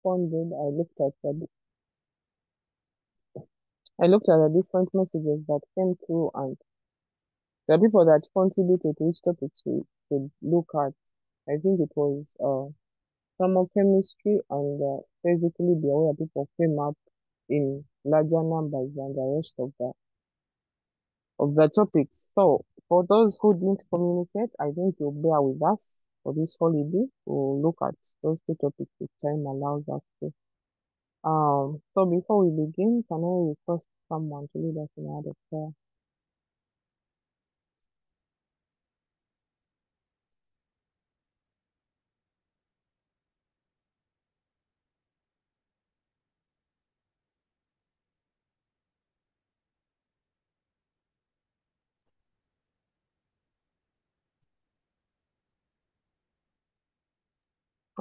responded, I looked at the different messages that came through, and the people that contributed to which topics we could look at. I think it was thermochemistry, and basically the way people came up in larger numbers than the rest of the topics. So for those who didn't communicate, I think you'll bear with us for this holiday. We'll look at those two topics if time allows us to. So before we begin, can I request someone to lead us in a word of prayer?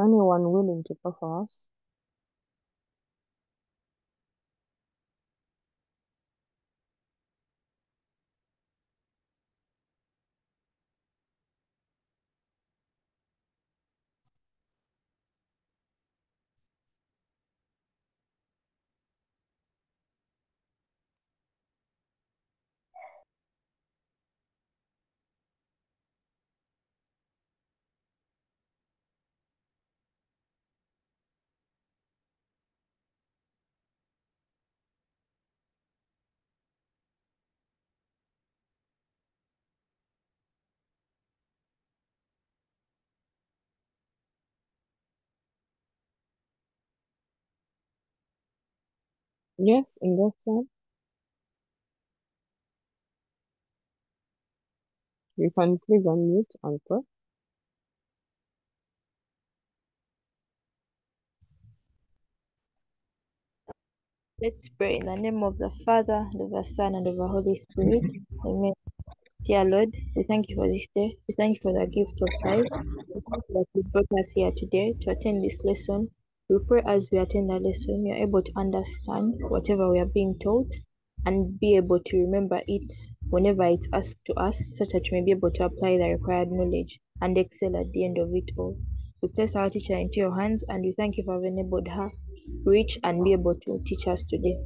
Anyone willing to pray for us? Yes, in that sense, you can please unmute and pray. Let's pray in the name of the Father, and of the Son, and of the Holy Spirit. Amen. Dear Lord, we thank you for this day. We thank you for the gift of life. We thank you that you brought us here today to attend this lesson. We pray as we attend the lesson, we are able to understand whatever we are being taught and be able to remember it whenever it's asked to us, such that we may be able to apply the required knowledge and excel at the end of it all. We place our teacher into your hands and we thank you for having enabled her reach and be able to teach us today.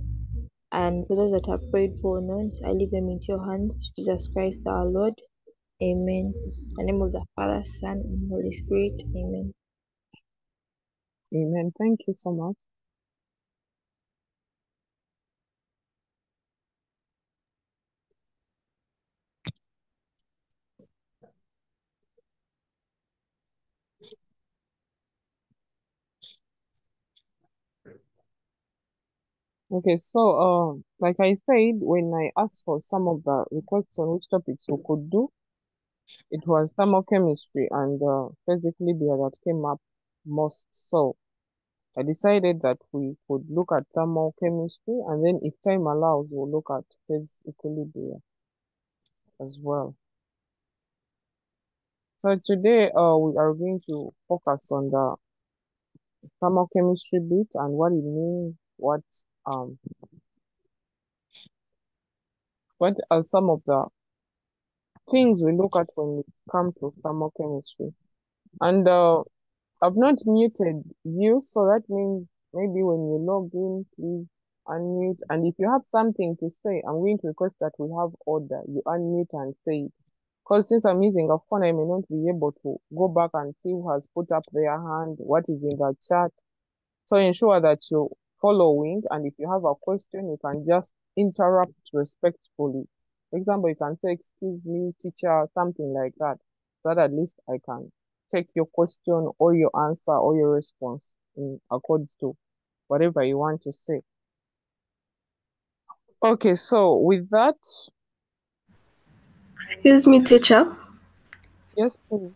And for those that have prayed for or not, I leave them into your hands. Jesus Christ our Lord. Amen. In the name of the Father, Son, and Holy Spirit. Amen. Amen. Thank you so much. Okay, so like I said, when I asked for some of the requests on which topics we could do, it was thermochemistry and basically the that came up most. So I decided that we could look at thermochemistry, and then if time allows, we'll look at phase equilibrium as well. So today we are going to focus on the thermochemistry bit and what it means, um what are some of the things we look at when we come to thermochemistry. And I've not muted you, so that means maybe when you log in, please unmute. And if you have something to say, I'm going to request that we have order. You unmute and say it. Because since I'm using a phone, I may not be able to go back and see who has put up their hand, what is in the chat. So ensure that you're following, and if you have a question, you can just interrupt respectfully. For example, you can say, "Excuse me, teacher," something like that, so that at least I can take your question or your answer or your response in accordance to whatever you want to say. Okay, so with that, Excuse me, teacher. yes, please.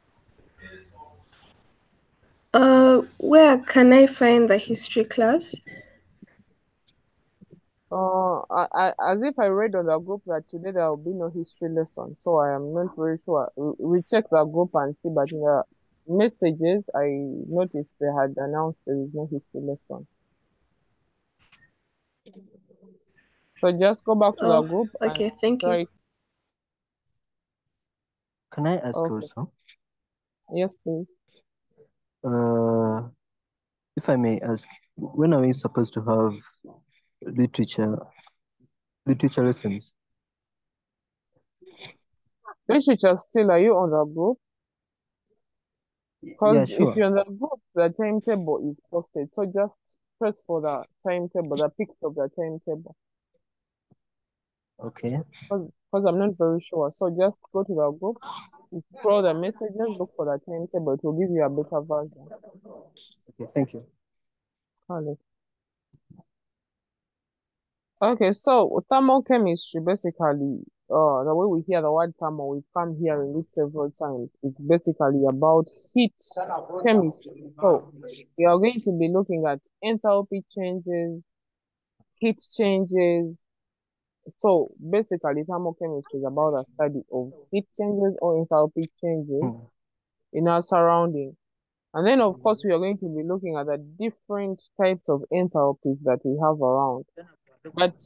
Where can I find the history class? As if I read on the group that today there will be no history lesson, so I am not very sure. We check the group and see, but in the messages I noticed they had announced there is no history lesson. So just go back to the group Okay, and thank you. try. Can I ask Okay. also? Yes, please. If I may ask, When are we supposed to have literature lessons? Literature still, are you on the group? Yeah, Because if sure. you're on the group, the timetable is posted. So just press for the timetable, the picture of the timetable. Okay. Because I'm not very sure. So just go to the group, you scroll the messages, look for the timetable. It will give you a better version. Okay, thank you. Got Okay, so thermochemistry basically, the way we hear the word thermo, we come hearing it several times. It's basically about heat chemistry. So we are going to be looking at enthalpy changes, heat changes. So basically, thermochemistry is about the study of heat changes or enthalpy changes Hmm. in our surrounding. And then, of course, we are going to be looking at the different types of enthalpies that we have around. But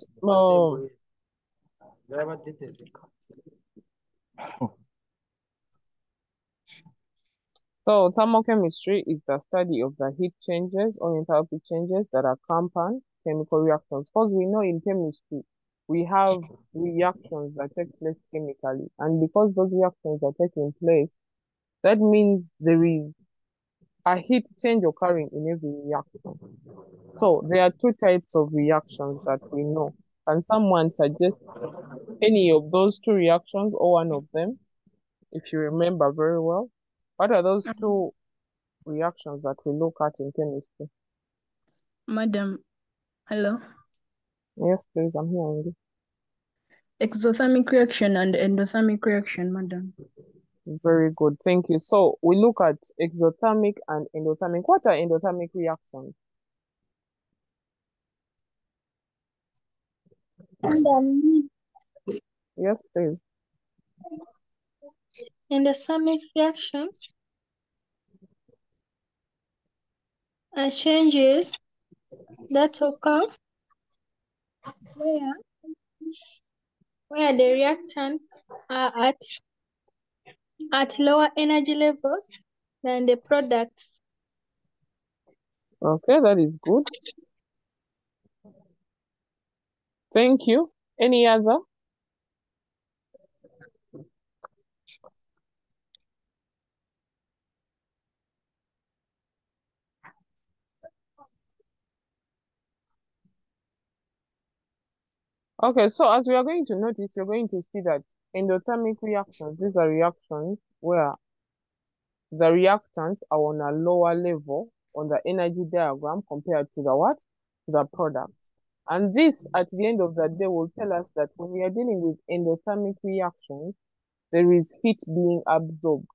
so thermochemistry is the study of the heat changes or enthalpy changes that accompany chemical reactions. Because we know in chemistry, we have reactions that take place chemically. And because those reactions are taking place, that means there is a heat change occurring in every reaction. So there are two types of reactions that we know. Can someone suggest any of those two reactions or one of them, if you remember very well? What are those two reactions that we look at in chemistry? Madam, hello. Yes, please, I'm hearing you. Exothermic reaction and endothermic reaction, madam. Very good, thank you. So we look at exothermic and endothermic. What are endothermic reactions? Madam, Yes, please. endothermic reactions are changes that occur where, where the reactants are at lower energy levels than the products. Okay, that is good. Thank you. Any other? Okay, so as we are going to notice, you're going to see that endothermic reactions, these are reactions where the reactants are on a lower level on the energy diagram compared to the what? To the product. And this, at the end of the day, will tell us that when we are dealing with endothermic reactions, there is heat being absorbed.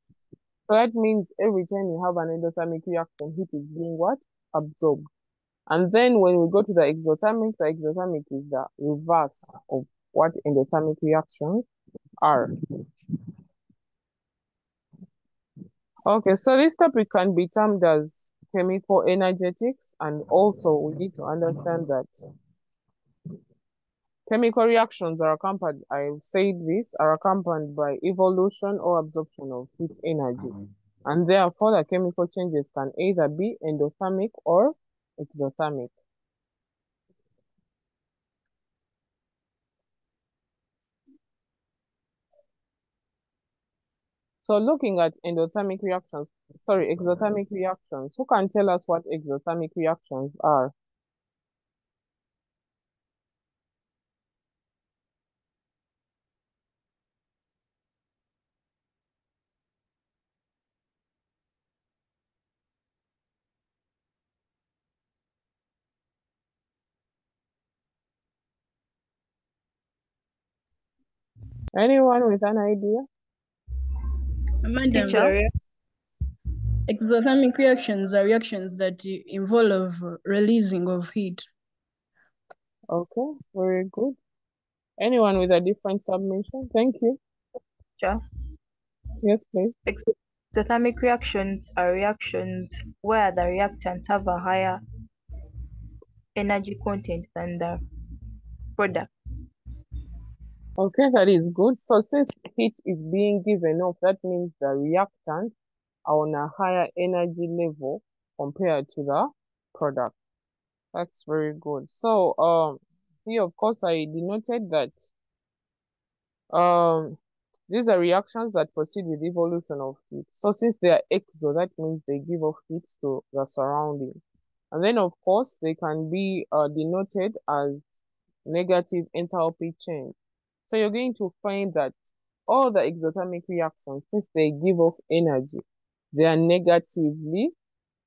So that means every time you have an endothermic reaction, heat is being what? Absorbed. And then when we go to the exothermic is the reverse of what endothermic reactions are. Okay, so this topic can be termed as chemical energetics, and also we need to understand that chemical reactions are accompanied, I've said this, are accompanied by evolution or absorption of heat energy. And therefore, the chemical changes can either be endothermic or exothermic. So looking at exothermic reactions, who can tell us what exothermic reactions are? Anyone with an idea? Madam, Teacher? exothermic reactions are reactions that involve releasing of heat. Okay, very good. Anyone with a different submission? Thank you. Teacher? Yes, please. Exothermic reactions are reactions where the reactants have a higher energy content than the product. Okay, that is good. So since heat is being given off, that means the reactants are on a higher energy level compared to the product. That's very good. So, here, of course, I denoted that these are reactions that proceed with evolution of heat. So, since they are exo, that means they give off heat to the surrounding. And then, of course, they can be denoted as negative enthalpy change. So, you're going to find that all the exothermic reactions, since they give off energy, they are negatively,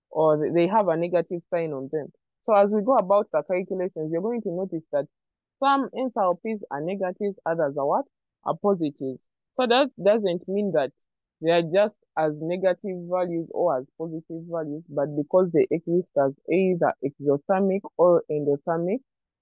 or they have a negative sign on them. So as we go about the calculations, you're going to notice that some enthalpies are negatives, others are what? Are positives. So that doesn't mean that they are just as negative values or as positive values, but because they exist as either exothermic or endothermic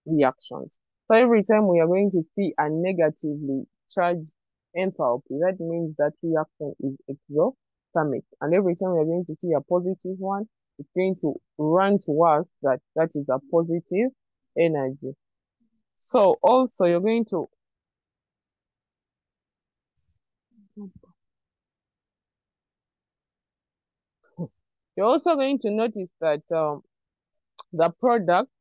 reactions. So every time we are going to see a negatively charged enthalpy, that means that reaction is exothermic. And every time we are going to see a positive one, it's going to run towards that is a positive energy. So also you're going to notice that the product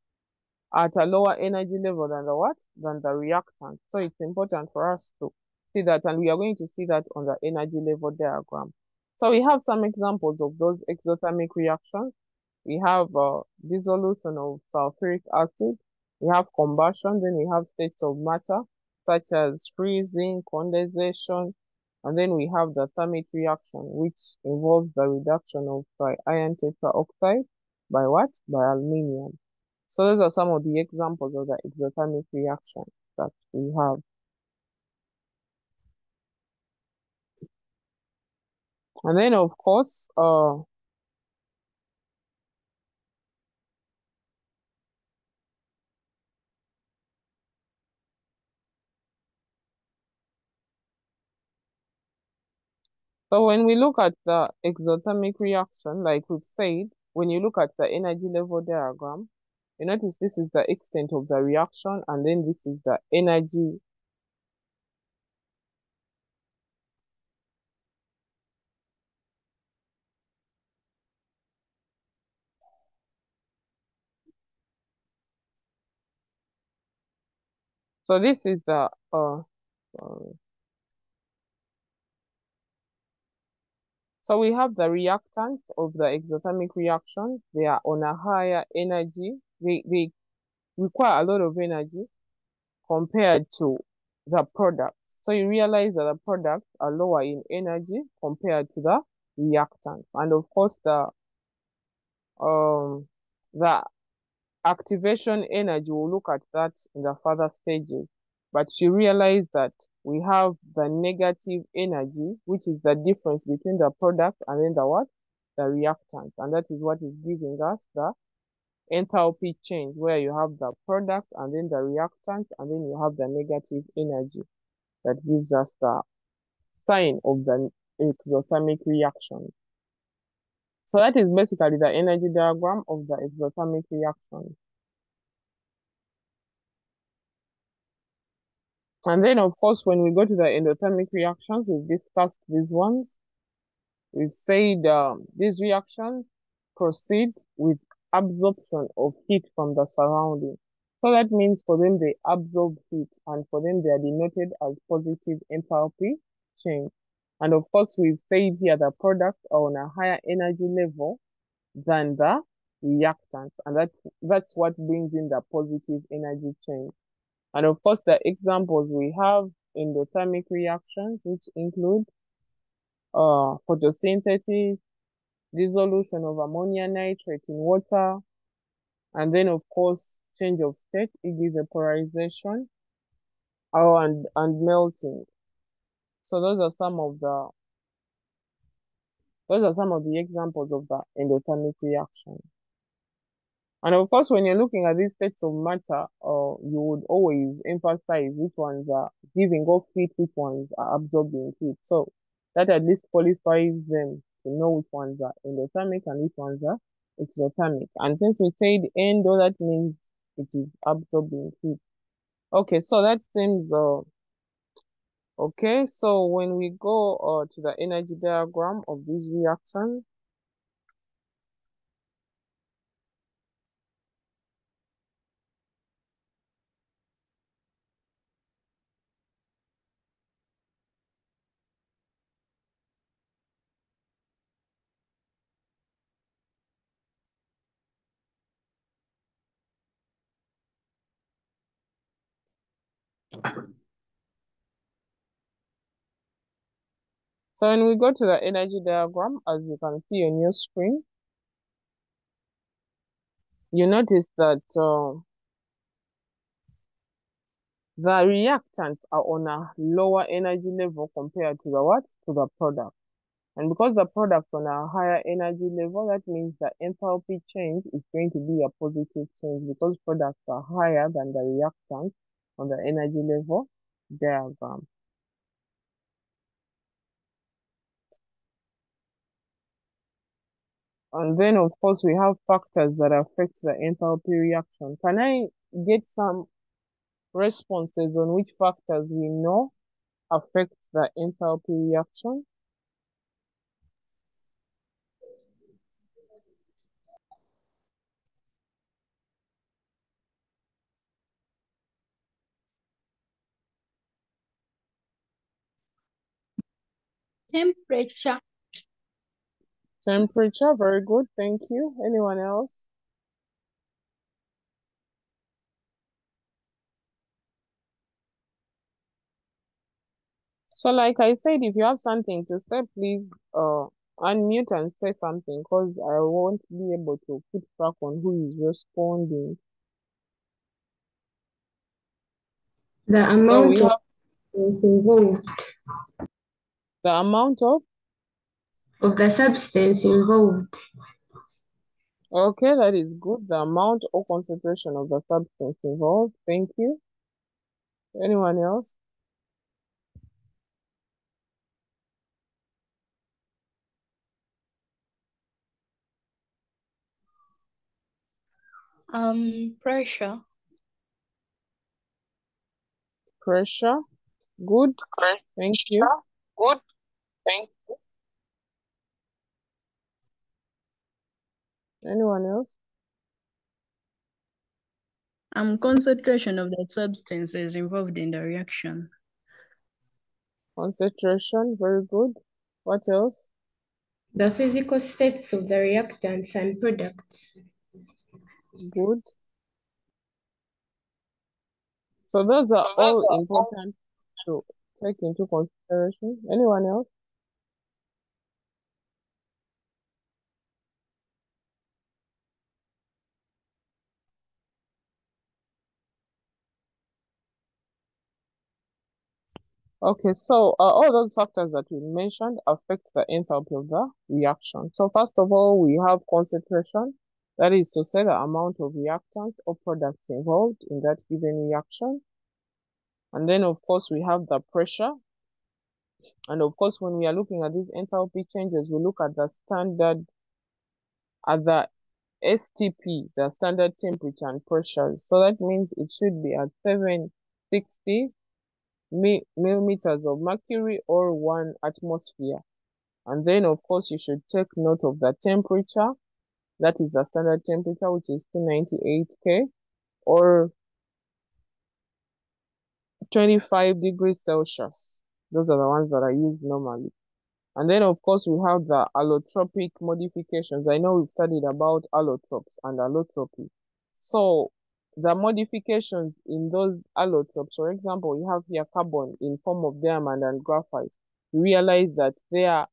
at a lower energy level than the what? Than the reactant. So it's important for us to see that, and we are going to see that on the energy level diagram. So we have some examples of those exothermic reactions. We have dissolution of sulfuric acid, we have combustion, then we have states of matter such as freezing, condensation, and then we have the thermite reaction, which involves the reduction of triiron tetraoxide by what? By aluminium. So those are some of the examples of the exothermic reactions that we have. And then of course, so when we look at the exothermic reaction, like we've said, when you look at the energy level diagram, you notice this is the extent of the reaction, and then this is the energy. So this is the sorry. So we have the reactants of the exothermic reaction. They are on a higher energy. They require a lot of energy compared to the products. So you realize that the products are lower in energy compared to the reactants. And of course, the activation energy, we'll look at that in the further stages. But you realize that we have the negative energy, which is the difference between the product and then the what? The reactant. And that is what is giving us the enthalpy change, where you have the product and then the reactant, and then you have the negative energy that gives us the sign of the exothermic reaction. So that is basically the energy diagram of the exothermic reaction. And then, of course, when we go to the endothermic reactions, we've discussed these ones. We've said these reactions proceed with absorption of heat from the surrounding. So that means for them, they absorb heat, and for them, they are denoted as positive enthalpy change. And of course, we've said here the products are on a higher energy level than the reactants, and that's what brings in the positive energy change. And of course, the examples we have endothermic reactions, which include photosynthesis, dissolution of ammonia nitrate in water, and then of course, change of state, e.g. vaporization, and melting. So those are some of the examples of the endothermic reaction. And of course, when you're looking at these states of matter, you would always emphasize which ones are giving off heat, which ones are absorbing heat. So that at least qualifies them to know which ones are endothermic and which ones are exothermic. And since we said endo, that means it is absorbing heat. Okay, so that seems okay. So when we go to the energy diagram of these reactions, So when we go to the energy diagram, as you can see on your screen, you notice that the reactants are on a lower energy level compared to the what? To the product. And because the product's on a higher energy level, that means the enthalpy change is going to be a positive change because products are higher than the reactants on the energy level diagram. And then, of course, we have factors that affect the enthalpy reaction. Can I get some responses on which factors we know affect the enthalpy reaction? Temperature. Temperature, very good, thank you. Anyone else? So like I said, if you have something to say, please unmute and say something because I won't be able to keep track on who is responding. The So amount we of have substance involved. the amount of, The substance involved. okay, that is good. The amount or concentration of the substance involved. Thank you. Anyone else? Pressure. Pressure. Good. Thank you. Good. Thank Anyone else? Concentration of the substances involved in the reaction. Concentration. Very good. What else? The physical states of the reactants and products. Good. So those are all important to take into consideration. Anyone else? Okay, so all those factors that we mentioned affect the enthalpy of the reaction. So first of all, we have concentration. That is to say the amount of reactants or products involved in that given reaction. And then, of course, we have the pressure. And of course, when we are looking at these enthalpy changes, we look at the standard, at the STP, the standard temperature and pressures. So that means it should be at 760 millimeters of mercury or 1 atmosphere. And then, of course, you should take note of the temperature. That is the standard temperature, which is 298 K or 25 degrees Celsius. Those are the ones that are used normally. And then, of course, we have the allotropic modifications. I know we've studied about allotropes and allotropy. So the modifications in those allotropes, for example, you have here carbon in form of diamond and graphite. You realize that their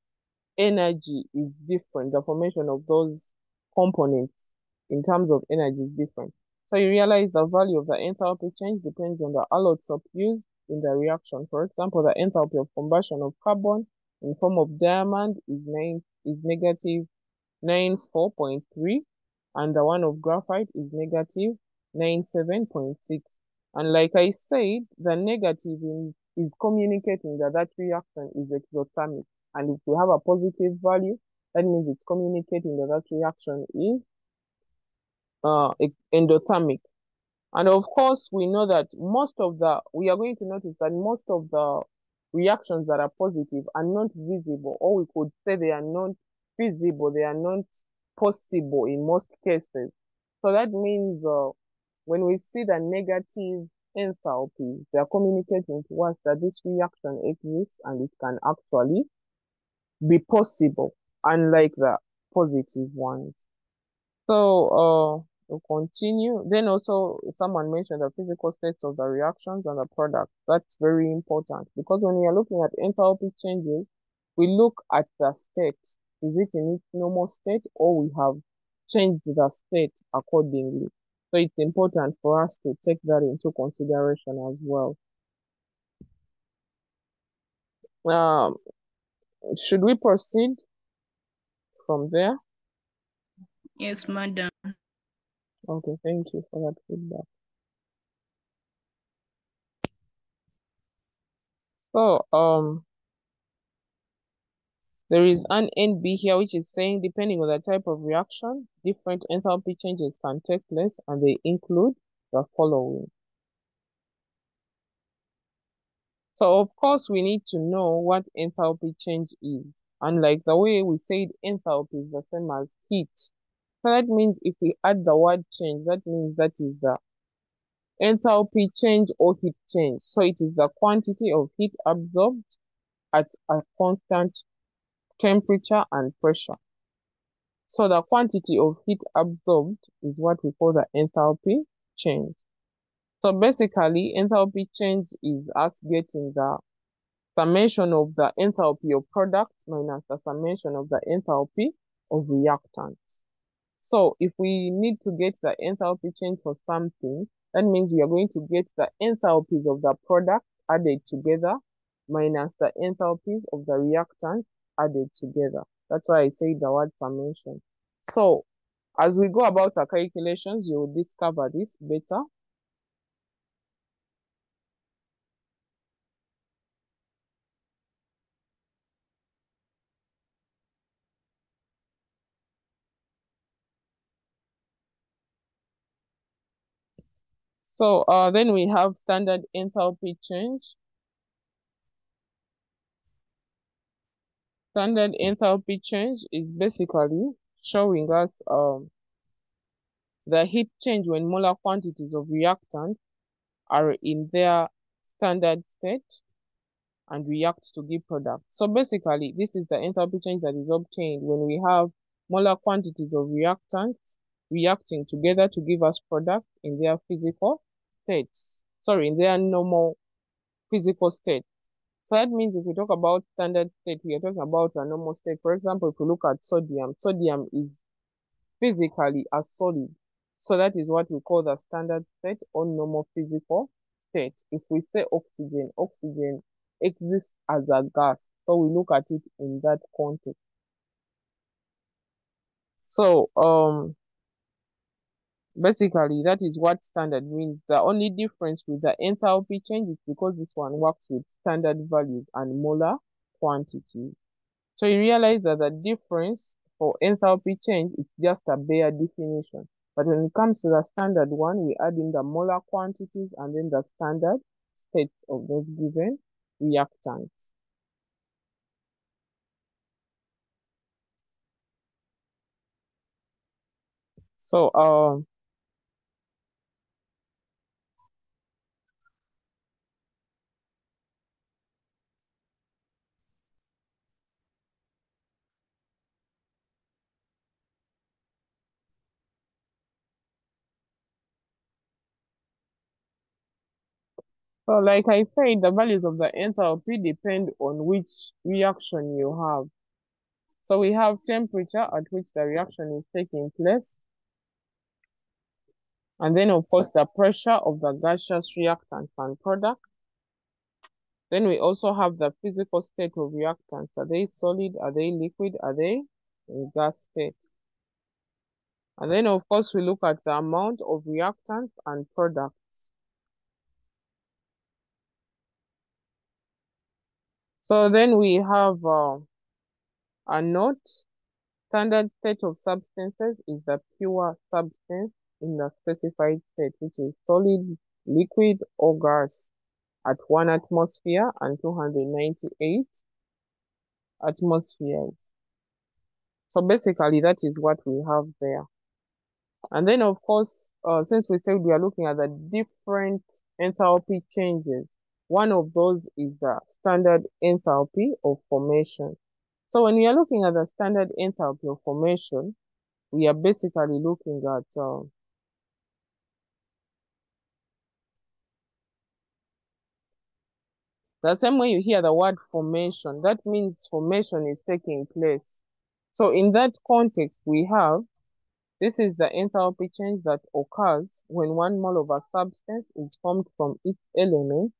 energy is different. The formation of those components in terms of energy is different. So you realize the value of the enthalpy change depends on the allotrope used in the reaction. For example, the enthalpy of combustion of carbon in form of diamond is negative 94.3, and the one of graphite is negative 97.6. And like I said, the negative is communicating that that reaction is exothermic. And if we have a positive value, that means it's communicating that that reaction is endothermic. And of course, we know that we are going to notice that most of the reactions that are positive are not visible, or we could say they are not feasible, they are not possible in most cases. So that means when we see the negative enthalpy, they are communicating to us that this reaction exists and it can actually be possible, unlike the positive ones. So To continue, then also someone mentioned the physical states of the reactions and the product. That's very important because when we are looking at enthalpy changes, we look at the state. Is it in its normal state or we have changed the state accordingly? So it's important for us to take that into consideration as well. Should we proceed from there? Yes, madam. Okay, thank you for that feedback. So, there is an NB here, which is saying depending on the type of reaction, different enthalpy changes can take place, and they include the following. So, of course, we need to know what enthalpy change is. And like the way we said, enthalpy is the same as heat. So that means if we add the word change, that means that is the enthalpy change or heat change. So it is the quantity of heat absorbed at a constant temperature and pressure. So the quantity of heat absorbed is what we call the enthalpy change. So basically, enthalpy change is us getting the summation of the enthalpy of product minus the summation of the enthalpy of reactant. So if we need to get the enthalpy change for something, that means we are going to get the enthalpies of the product added together minus the enthalpies of the reactant added together. That's why I say the word summation. So as we go about our calculations, you will discover this better. So then we have standard enthalpy change. Standard enthalpy change is basically showing us the heat change when molar quantities of reactant are in their standard state and react to give product. So basically, this is the enthalpy change that is obtained when we have molar quantities of reactants reacting together to give us product in their physical states. Sorry, in their normal physical state. So that means if we talk about standard state, we are talking about a normal state. For example, if we look at sodium, sodium is physically a solid. So that is what we call the standard state or normal physical state. If we say oxygen, oxygen exists as a gas. So we look at it in that context. So basically that is what standard means. The only difference with the enthalpy change is because this one works with standard values and molar quantities. So you realize that the difference for enthalpy change is just a bare definition. But when it comes to the standard one, we add in the molar quantities and then the standard states of those given reactants. So like I said, the values of the enthalpy depend on which reaction you have. So we have temperature at which the reaction is taking place. And then, of course, the pressure of the gaseous reactant and product. Then we also have the physical state of reactants. Are they solid? Are they liquid? Are they in gas state? And then, of course, we look at the amount of reactants and products. So then we have a note. Standard state of substances is the pure substance in the specified state, which is solid, liquid, or gas at 1 atmosphere and 298 atmospheres. So basically, that is what we have there. And then, of course, since we said we are looking at the different enthalpy changes, one of those is the standard enthalpy of formation. So when we are looking at the standard enthalpy of formation, we are basically looking at The same way you hear the word formation, that means formation is taking place. So in that context, we have, this is the enthalpy change that occurs when 1 mole of a substance is formed from its elements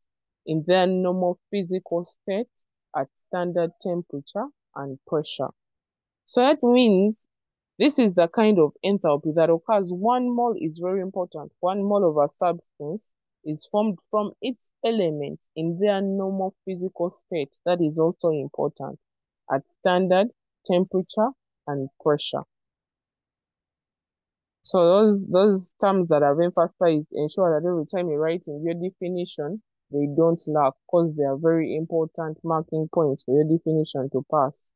in their normal physical state at standard temperature and pressure. So that means this is the kind of enthalpy that occurs. 1 mole is very important. 1 mole of a substance is formed from its elements in their normal physical state. That is also important at standard temperature and pressure. So those terms that I've emphasized, ensure that every time you write in your definition, they don't lack, because they are very important marking points for your definition to pass.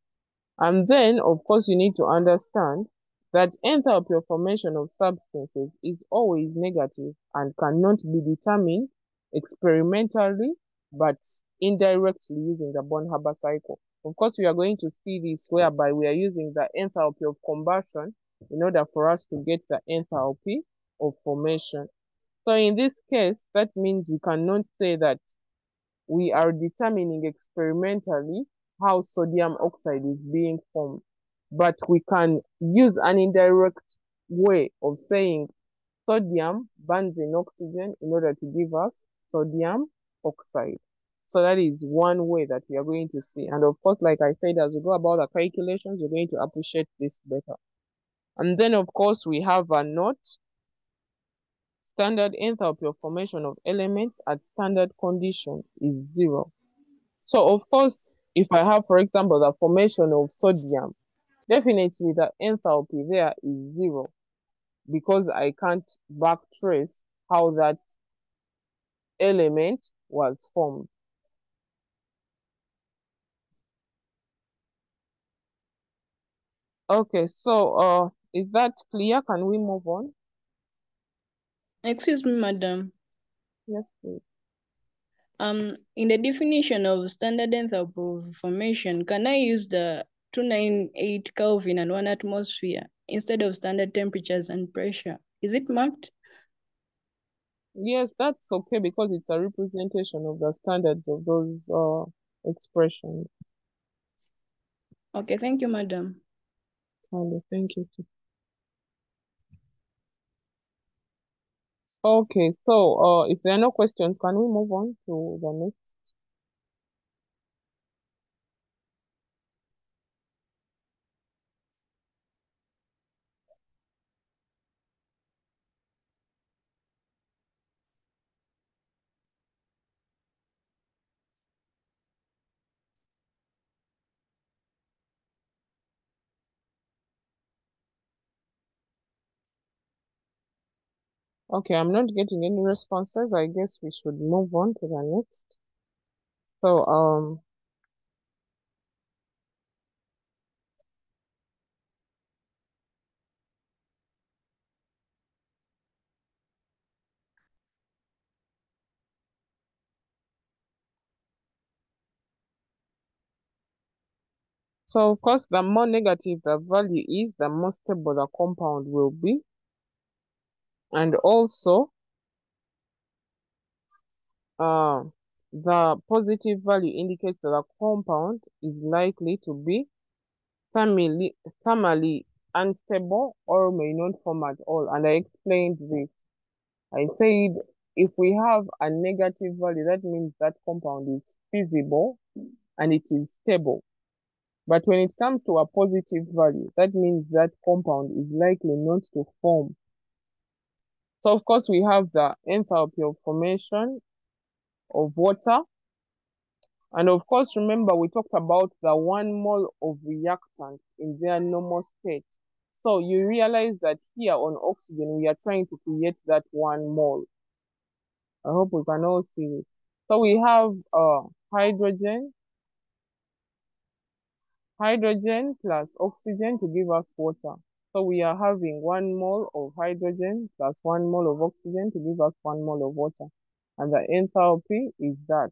And then, of course, you need to understand that enthalpy of formation of substances is always negative and cannot be determined experimentally, but indirectly using the Born-Haber cycle. Of course, we are going to see this whereby we are using the enthalpy of combustion in order for us to get the enthalpy of formation. So in this case, that means we cannot say that we are determining experimentally how sodium oxide is being formed, but we can use an indirect way of saying sodium burns in oxygen in order to give us sodium oxide. So that is one way that we are going to see. And of course, like I said, as we go about the calculations, you're going to appreciate this better. And then, of course, we have a note. Standard enthalpy of formation of elements at standard condition is 0. So, of course, if I have, for example, the formation of sodium, definitely the enthalpy there is 0, because I can't backtrace how that element was formed. Okay, so is that clear? Can we move on? Excuse me, madam. Yes, please. In the definition of standard enthalpy of formation, can I use the 298 Kelvin and 1 atmosphere instead of standard temperatures and pressure? Is it marked? Yes, that's okay, because it's a representation of the standards of those expressions. Okay, thank you, madam. Thank you. Okay, so if there are no questions, can we move on to the next? Okay, I'm not getting any responses. I guess we should move on to the next. So so of course, the more negative the value is, the more stable the compound will be. And also, the positive value indicates that the compound is likely to be thermally unstable or may not form at all. And I explained this. I said if we have a negative value, that means that compound is feasible and it is stable. But when it comes to a positive value, that means that compound is likely not to form. So of course we have the enthalpy of formation of water. And of course, remember we talked about the 1 mole of reactant in their normal state. So you realize that here on oxygen, we are trying to create that 1 mole. I hope we can all see it. So we have hydrogen plus oxygen to give us water. So we are having 1 mole of hydrogen plus 1 mole of oxygen to give us 1 mole of water. And the enthalpy is that.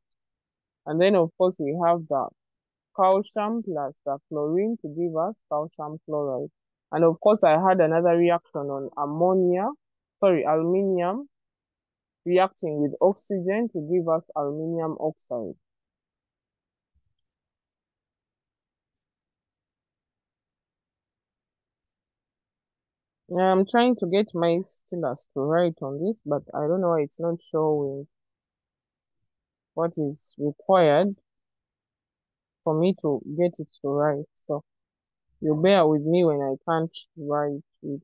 And then of course we have the calcium plus the chlorine to give us calcium chloride. And of course I had another reaction on aluminium reacting with oxygen to give us aluminium oxide. I'm trying to get my stylus to write on this, but I don't know why it's not showing what is required for me to get it to write. So you bear with me when I can't write with.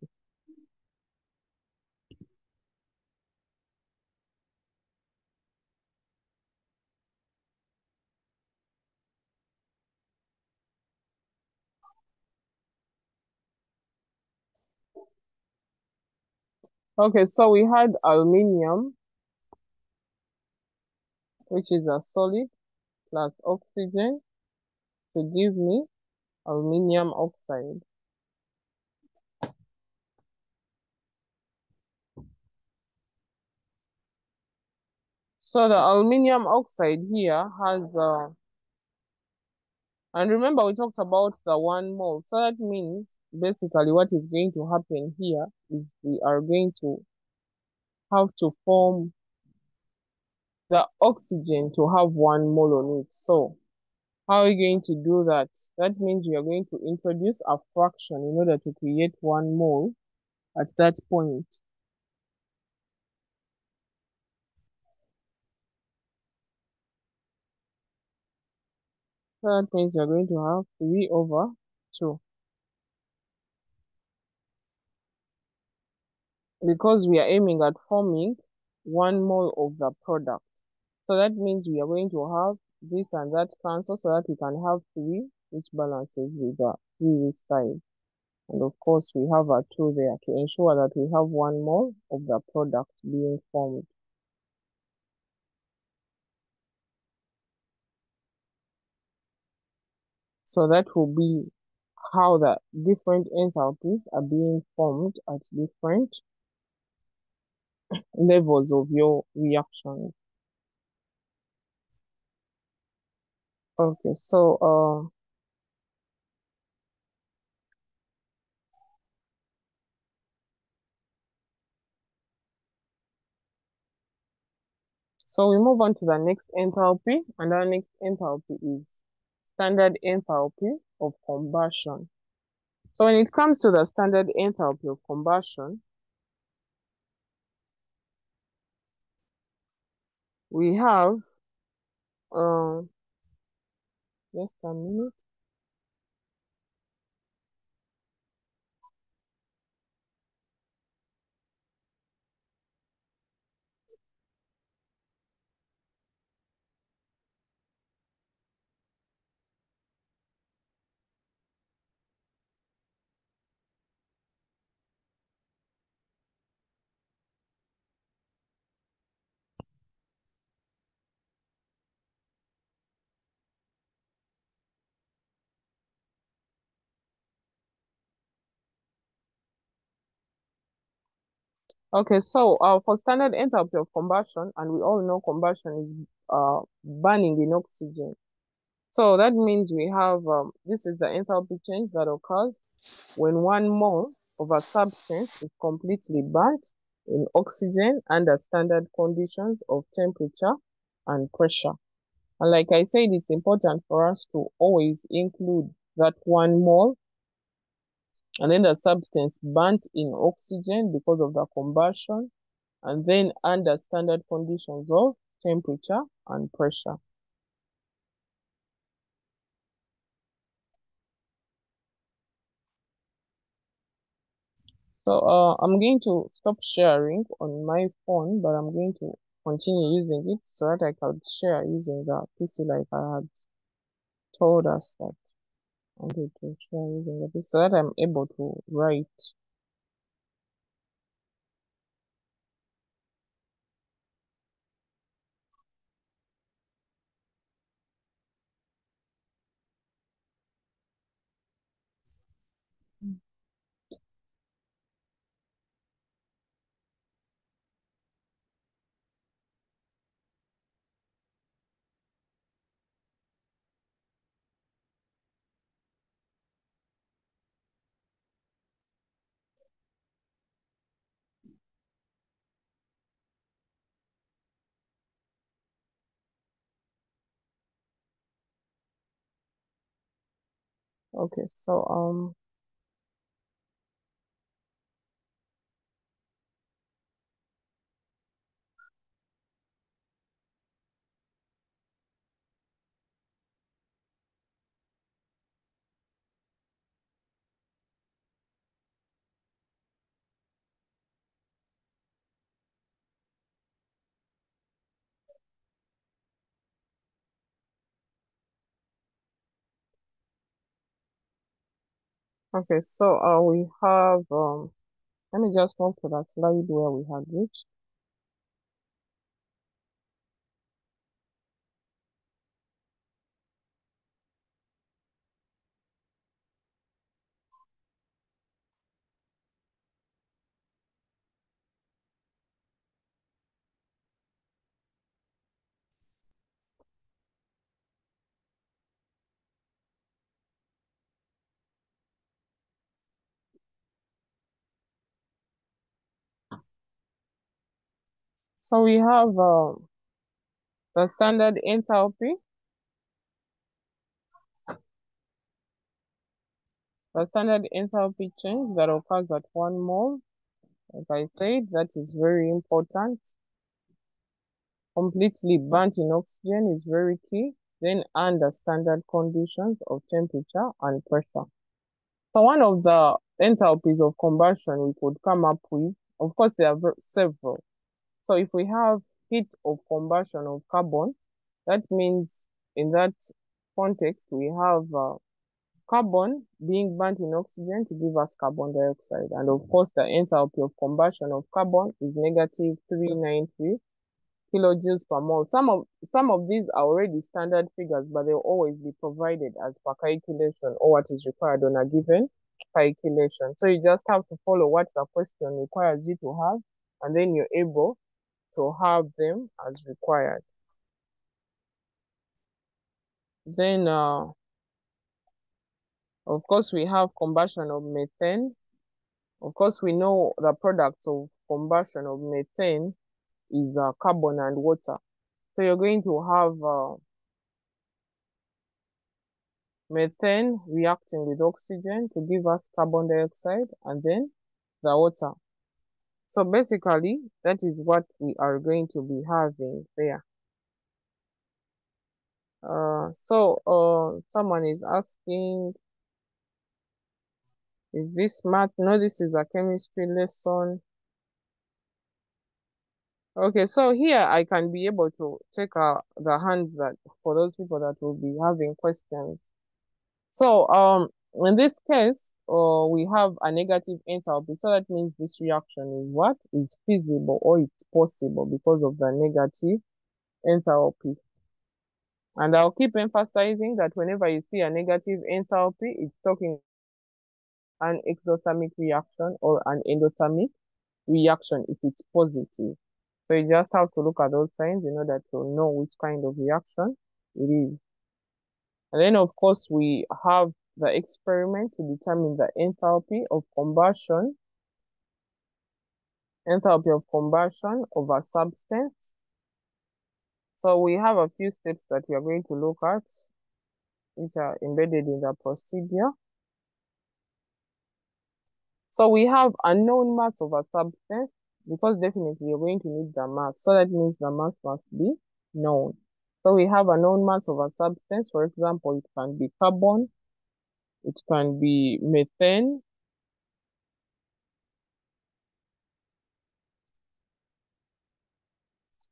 Okay, so we had aluminium, which is a solid, plus oxygen to give me aluminium oxide. So the aluminium oxide here has, and remember we talked about the 1 mole. So that means basically what is going to happen here is we are going to have to form the oxygen to have 1 mole on it. So how are we going to do that? That means we are going to introduce a fraction in order to create 1 mole at that point. So that means you're going to have 3/2. Because we are aiming at forming 1 mole of the product. So that means we are going to have this and that cancel so that we can have 3, which balances with the 3 this side. And of course, we have a 2 there to ensure that we have 1 mole of the product being formed. So that will be how the different enthalpies are being formed at different levels of your reaction. Okay, so we move on to the next enthalpy, and our next enthalpy is standard enthalpy of combustion. So when it comes to the standard enthalpy of combustion, we have uh, just a minute. Okay, so for standard enthalpy of combustion, and we all know combustion is burning in oxygen. So that means we have, this is the enthalpy change that occurs when 1 mole of a substance is completely burnt in oxygen under standard conditions of temperature and pressure. And like I said, it's important for us to always include that 1 mole and then the substance burnt in oxygen because of the combustion, and then under standard conditions of temperature and pressure. So I'm going to stop sharing on my phone, but I'm going to continue using it so that I can share using the PC like I had told us that I wanted to share using the PC so that I'm able to write. Okay, so Okay, so we have let me just move to that slide where we had reached. So we have the standard enthalpy. The standard enthalpy change that occurs at 1 mole. Like I said, that is very important. Completely burnt in oxygen is very key. Then under standard conditions of temperature and pressure. So one of the enthalpies of combustion we could come up with, of course, there are several. So if we have heat of combustion of carbon, that means in that context, we have carbon being burnt in oxygen to give us carbon dioxide. And of course, the enthalpy of combustion of carbon is negative 393 kilojoules per mole. Some of these are already standard figures, but they'll always be provided as per calculation or what is required on a given calculation. So you just have to follow what the question requires you to have, and then you're able to have them as required. Then, of course, we have combustion of methane. Of course, we know the products of combustion of methane is carbon and water. So you're going to have methane reacting with oxygen to give us carbon dioxide and then the water. So basically, that is what we are going to be having there. Someone is asking, is this math? No, this is a chemistry lesson. Okay, so here I can be able to take the hands that for those people that will be having questions. So in this case, we have a negative enthalpy. So that means this reaction is what? Is feasible or it's possible because of the negative enthalpy. And I'll keep emphasizing that whenever you see a negative enthalpy, it's talking an exothermic reaction or an endothermic reaction if it's positive. So you just have to look at those signs in order to know which kind of reaction it is. And then of course we have the experiment to determine the enthalpy of combustion of a substance. So we have a few steps that we are going to look at, which are embedded in the procedure. So we have a known mass of a substance, because definitely you're going to need the mass. So that means the mass must be known. So we have a known mass of a substance. For example, it can be carbon, it can be methane.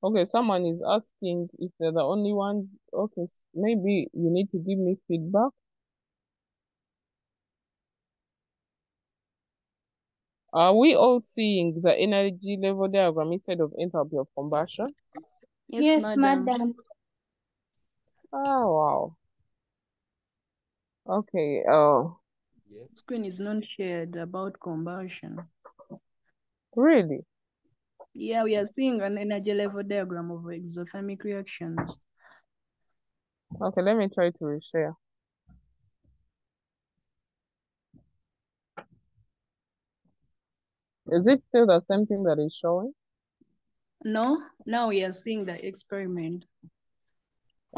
Okay, someone is asking if they're the only ones. Okay, maybe you need to give me feedback. Are we all seeing the energy level diagram instead of enthalpy of combustion? Yes, madam. Oh, wow. Okay, Yes. Screen is not shared about combustion. really? Yeah, we are seeing an energy level diagram of exothermic reactions. Okay, let me try to reshare. Is it still the same thing that is showing? No, now we are seeing the experiment.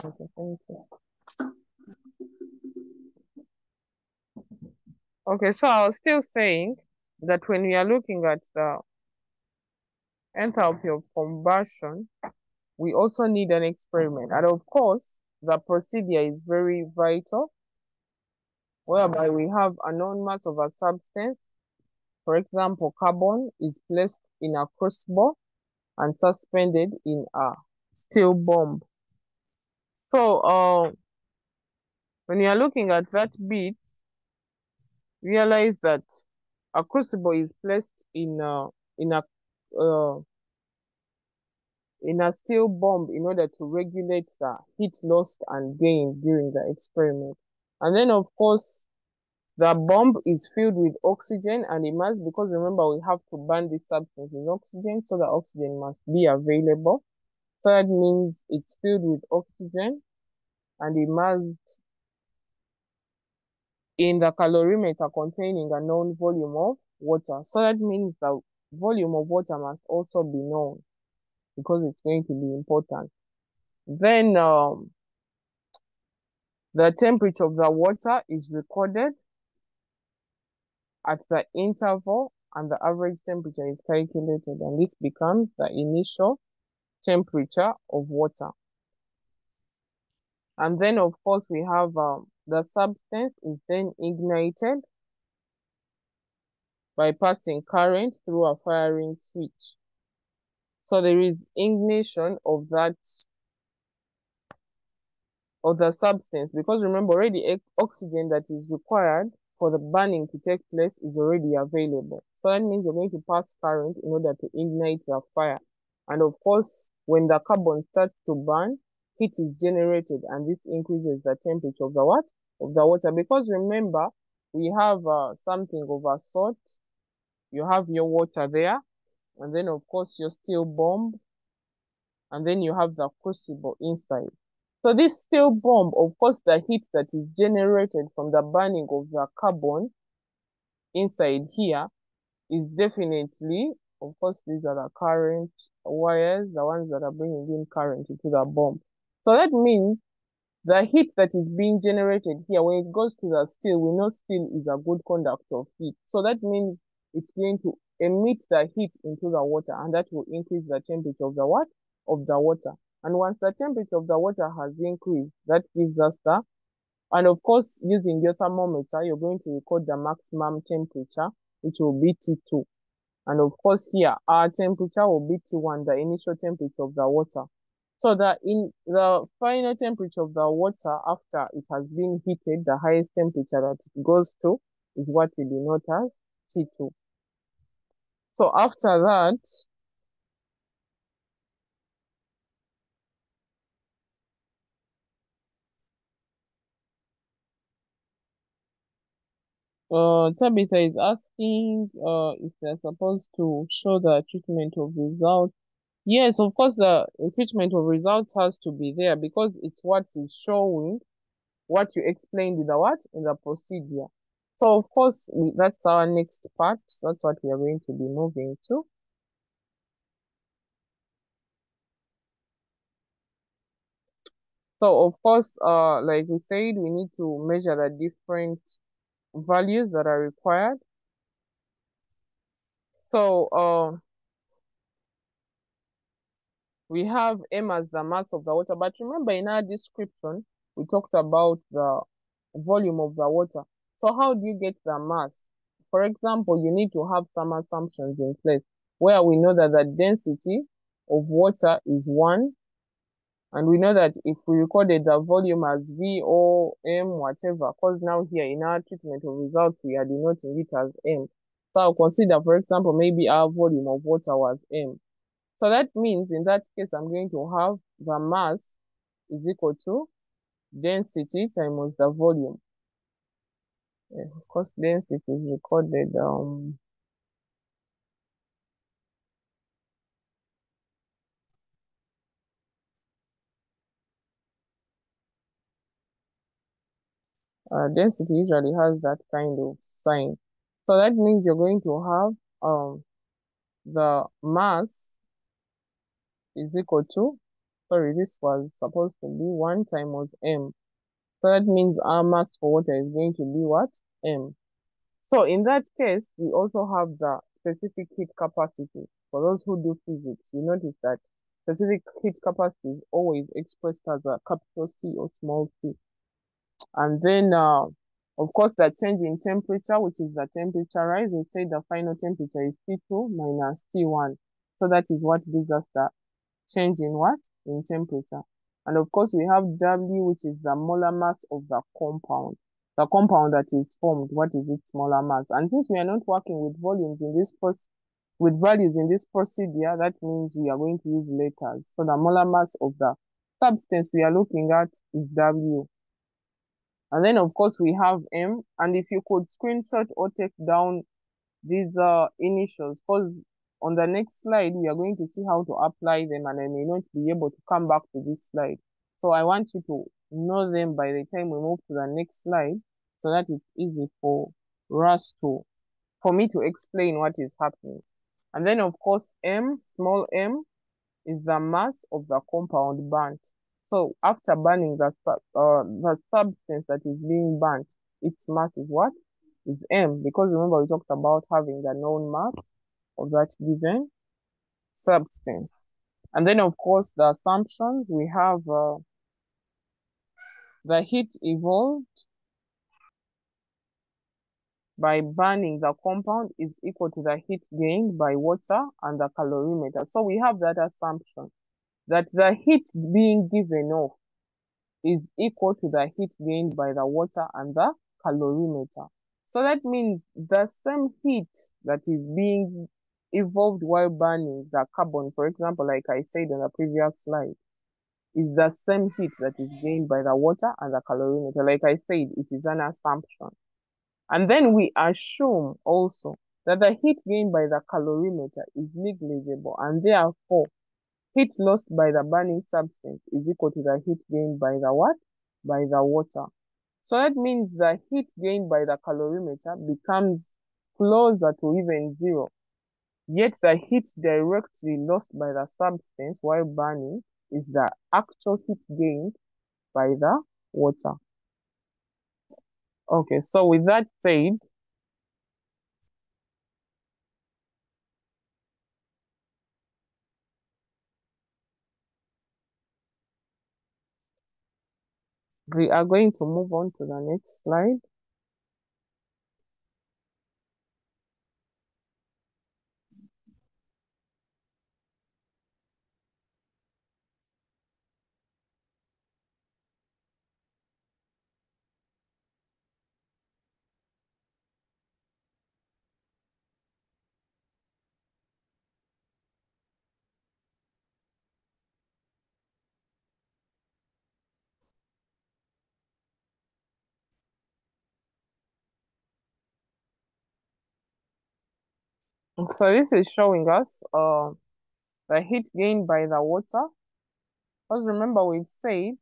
Okay, thank you. Okay, so I was still saying that when we are looking at the enthalpy of combustion, we also need an experiment. And of course, the procedure is very vital, whereby we have a known mass of a substance. For example, carbon is placed in a crossbar and suspended in a steel bomb. So when you are looking at that bit, realize that a crucible is placed in a uh, in a steel bomb in order to regulate the heat lost and gained during the experiment. And then, of course, the bomb is filled with oxygen and it must, because remember, we have to burn this substance in oxygen, so the oxygen must be available. So that means it's filled with oxygen and it must, in the calorimeter, containing a known volume of water. So that means the volume of water must also be known because it's going to be important. Then the temperature of the water is recorded at the interval and the average temperature is calculated, and this becomes the initial temperature of water. And then, of course, we have the substance is then ignited by passing current through a firing switch. So there is ignition of that of the substance, because remember, already oxygen that is required for the burning to take place is already available. So that means you're going to pass current in order to ignite the fire. And of course, when the carbon starts to burn, heat is generated, and this increases the temperature of the what? Of the water. Because remember, we have something of a sort. You have your water there, and then of course your steel bomb, and then you have the crucible inside. So this steel bomb, of course, the heat that is generated from the burning of the carbon inside here is definitely, of course, these are the current wires, the ones that are bringing in current into the bomb. So that means the heat that is being generated here, when it goes to the steel, we know steel is a good conductor of heat. So that means it's going to emit the heat into the water, and that will increase the temperature of the what? Of the water. And once the temperature of the water has increased, that gives us the, and of course, using your thermometer, you're going to record the maximum temperature, which will be T2. And of course, here, our temperature will be T1, the initial temperature of the water. So that in the final temperature of the water after it has been heated, the highest temperature that it goes to is what we denote as T2. So after that, Tabitha is asking if they're supposed to show the treatment of result. Yes, of course, the treatment of results has to be there because it's what is showing what you explained in the what? In the procedure. So of course, that's our next part. That's what we are going to be moving to. So of course, like we said, we need to measure the different values that are required. So we have M as the mass of the water, but remember in our description, we talked about the volume of the water. So how do you get the mass? For example, you need to have some assumptions in place where we know that the density of water is 1, and we know that if we recorded the volume as V or M, whatever, because now here in our treatment of results, we are denoting it as M. So I'll consider, for example, maybe our volume of water was M. So that means in that case, I'm going to have the mass is equal to density times the volume. Of course, density is recorded density usually has that kind of sign. So that means you're going to have the mass is equal to, sorry, this was supposed to be 1 times M. So that means our mass for water is going to be what? M. So in that case, we also have the specific heat capacity. For those who do physics, you notice that specific heat capacity is always expressed as a capital C or small c. And then, of course, the change in temperature, which is the temperature rise, we say the final temperature is T2 minus T1. So that is what gives us the change in what? In temperature. And of course, we have W, which is the molar mass of the compound. the compound that is formed, what is its molar mass. And since we are not working with volumes in this with values in this procedure, that means we are going to use letters. So the molar mass of the substance we are looking at is W. And then of course we have M, and if you could screenshot or take down these initials, because on the next slide we are going to see how to apply them, and I may not be able to come back to this slide. So I want you to know them by the time we move to the next slide, so that it's easy for me to explain what is happening. And then of course small m, is the mass of the compound burnt. So after burning the substance that is being burnt, its mass is what? It's m, because remember we talked about having the known mass of that given substance. And then of course the assumptions, we have the heat evolved by burning the compound is equal to the heat gained by water and the calorimeter. So we have that assumption that the heat being given off is equal to the heat gained by the water and the calorimeter. So that means the same heat that is being evolved while burning the carbon, for example, like I said on the previous slide, is the same heat that is gained by the water and the calorimeter. Like I said, it is an assumption. And then we assume also that the heat gained by the calorimeter is negligible, and therefore heat lost by the burning substance is equal to the heat gained by the what? By the water. So that means the heat gained by the calorimeter becomes closer to even zero. Yet the heat directly lost by the substance while burning is the actual heat gained by the water. Okay, so with that said, we are going to move on to the next slide. So this is showing us the heat gained by the water. Because remember we've said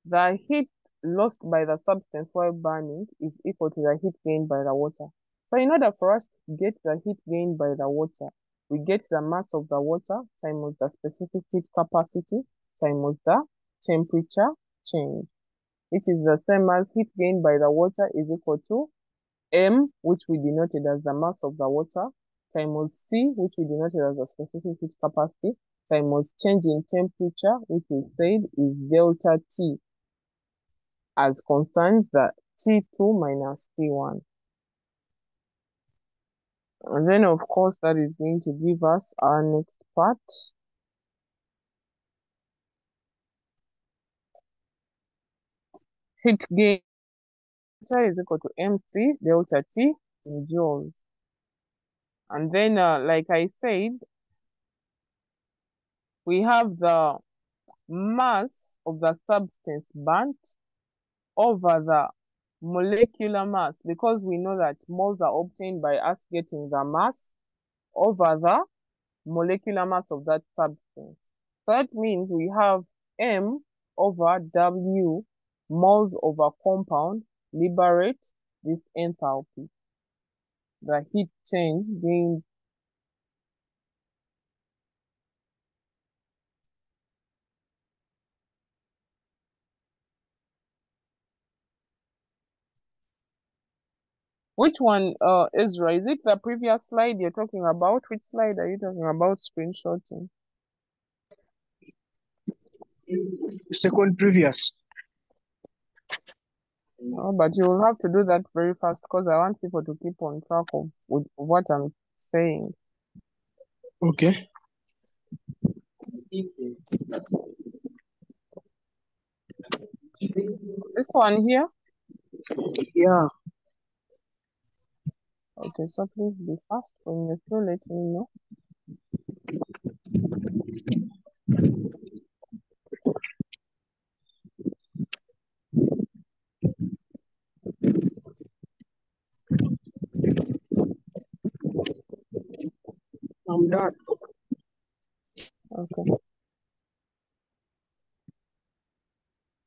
the heat lost by the substance while burning is equal to the heat gained by the water. So in order for us to get the heat gained by the water, we get the mass of the water times the specific heat capacity times the temperature change, which is the same as heat gained by the water is equal to M, which we denoted as the mass of the water, times C, which we denoted as the specific heat capacity, times change in temperature, which we said is delta T, as concerns the T2 minus T1. And then, of course, that is going to give us our next part. Heat gain is equal to MC delta T in joules. And then, like I said, we have the mass of the substance burnt over the molecular mass, because we know that moles are obtained by us getting the mass over the molecular mass of that substance. So that means we have M over W moles over compound liberate this enthalpy, the heat change gained. Which one, Ezra? Is it the previous slide you're talking about? Which slide are you talking about screenshotting? Second previous. No, but you will have to do that very fast, because I want people to keep on track of what I'm saying. Okay. This one here, Yeah. Okay, so please be fast when you're through, let me know. I'm done. Okay,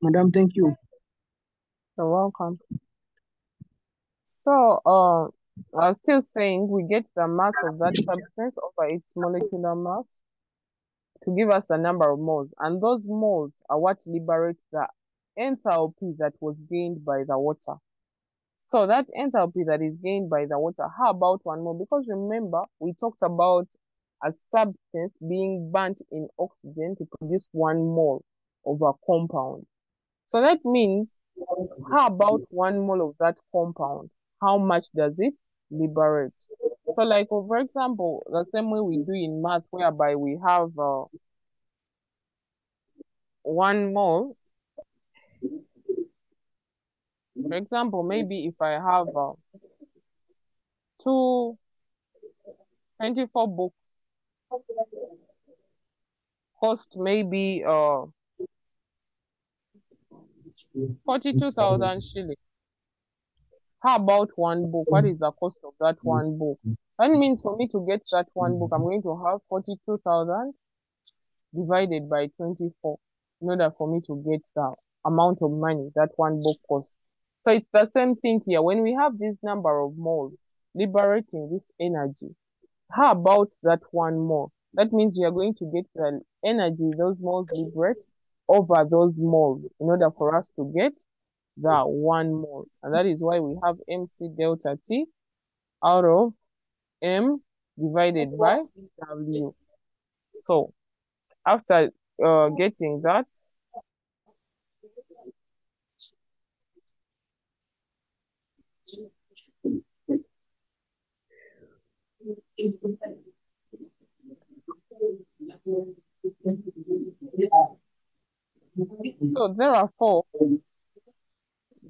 Madam, thank you. you're welcome. So, I was still saying we get the mass of that substance over its molecular mass to give us the number of moles, and those moles are what liberate the enthalpy that was gained by the water. So that enthalpy that is gained by the water, how about one more? Because remember, we talked about a substance being burnt in oxygen to produce 1 mole of a compound. So that means, how about 1 mole of that compound? How much does it liberate? So like, for example, the same way we do in math, whereby we have 1 mole. For example, maybe if I have two 24 books cost maybe 42,000 shillings. How about 1 book? What is the cost of that 1 book? That means for me to get that 1 book, I'm going to have 42,000 divided by 24 in order for me to get the amount of money that 1 book costs. So it's the same thing here. When we have this number of moles liberating this energy, how about that 1 mole? That means you are going to get the energy those moles liberate over those moles in order for us to get the 1 mole. And that is why we have MC delta T out of M divided by W. So after getting that, so therefore,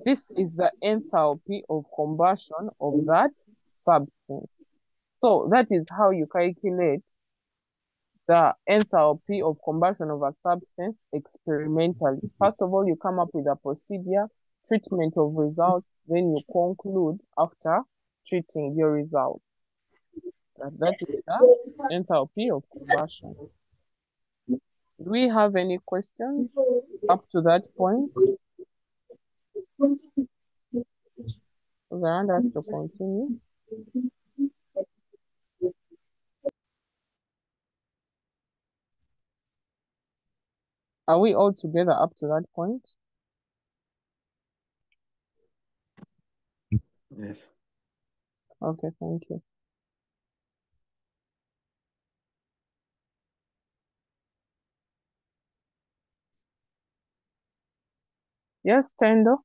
this is the enthalpy of combustion of that substance. So that is how you calculate the enthalpy of combustion of a substance experimentally. First of all, you come up with a procedure, treatment of results, then you conclude after treating your results. That is the enthalpy of combustion. Do we have any questions up to that point? I want us to continue. Are we all together up to that point? Yes. Okay, thank you. Yes, Tendo?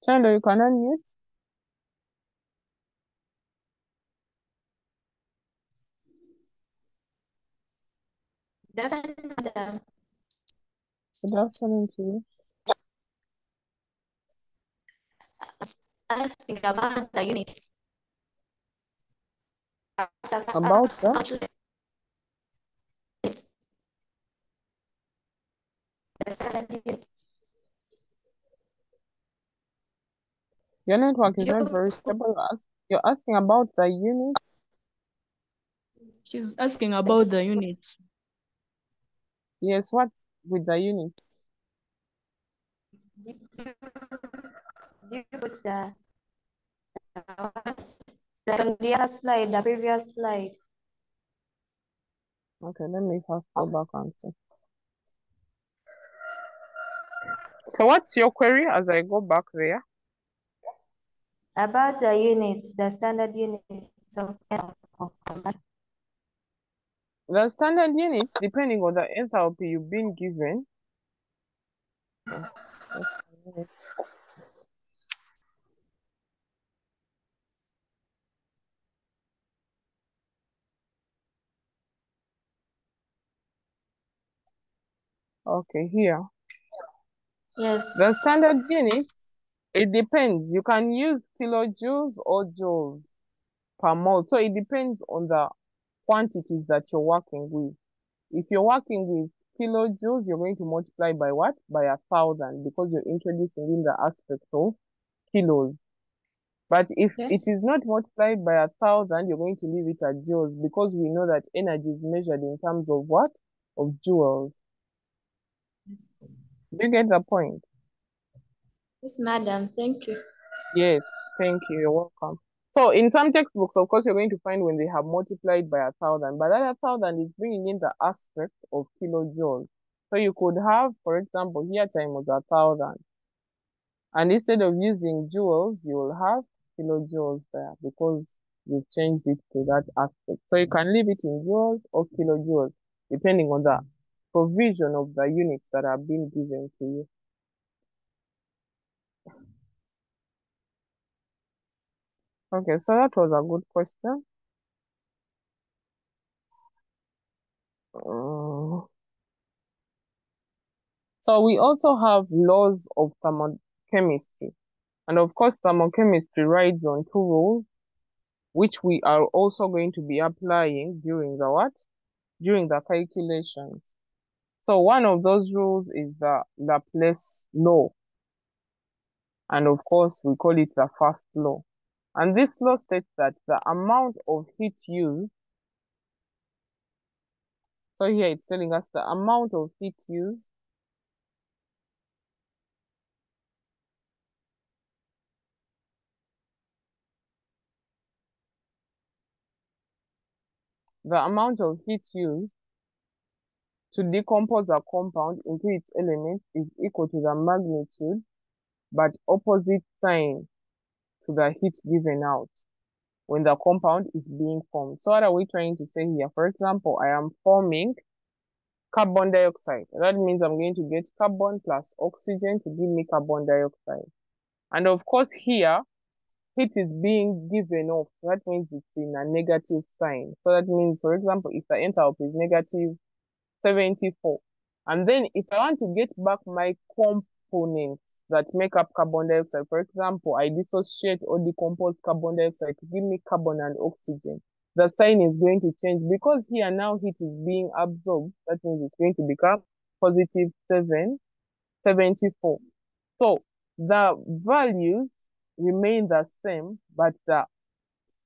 Tendo, you can unmute. Good afternoon, madam. Good afternoon to you. Asking about the units. About the your network is not very stable. You're asking about the unit. She's asking about the units. Yes, what with the unit? Do you put the like on the other slide, the previous slide? Okay, let me first go back and see. So what's your query as I go back there? About the units, the standard units of The standard units, depending on the enthalpy you've been given. Oh, just a minute. Okay, here. Yes. The standard units, it depends. You can use kilojoules or joules per mole. So it depends on the quantities that you're working with. If you're working with kilojoules, you're going to multiply by what? By 1,000, because you're introducing in the aspect of kilos. But if Okay. it is not multiplied by 1,000, you're going to leave it at joules, because we know that energy is measured in terms of what? Of joules. Yes. Do you get the point? Yes, madam. Thank you. Yes, thank you. You're welcome. So in some textbooks, of course, you're going to find when they have multiplied by 1,000, but that 1,000 is bringing in the aspect of kilojoules. So you could have, for example, here time was 1,000. And instead of using joules, you will have kilojoules there, because you've changed it to that aspect. So you can leave it in joules or kilojoules, depending on the provision of the units that are being given to you. Okay, so that was a good question. So we also have laws of thermochemistry. And of course, thermochemistry rides on two rules, which we are also going to be applying during the what? During the calculations. So one of those rules is the Laplace law. And of course, we call it the first law. And this law states that the amount of heat used, so here it's telling us the amount of heat used to decompose a compound into its elements is equal to the magnitude but opposite sign to the heat given out when the compound is being formed. So what are we trying to say here? For example, I am forming carbon dioxide. That means I'm going to get carbon plus oxygen to give me carbon dioxide. And of course here, heat is being given off. That means it's in a negative sign. So that means, for example, if the enthalpy is negative 74. And then if I want to get back my components that make up carbon dioxide, for example, I dissociate or decompose carbon dioxide to give me carbon and oxygen, the sign is going to change, because here now heat is being absorbed. That means it's going to become positive 74. So the values remain the same, but the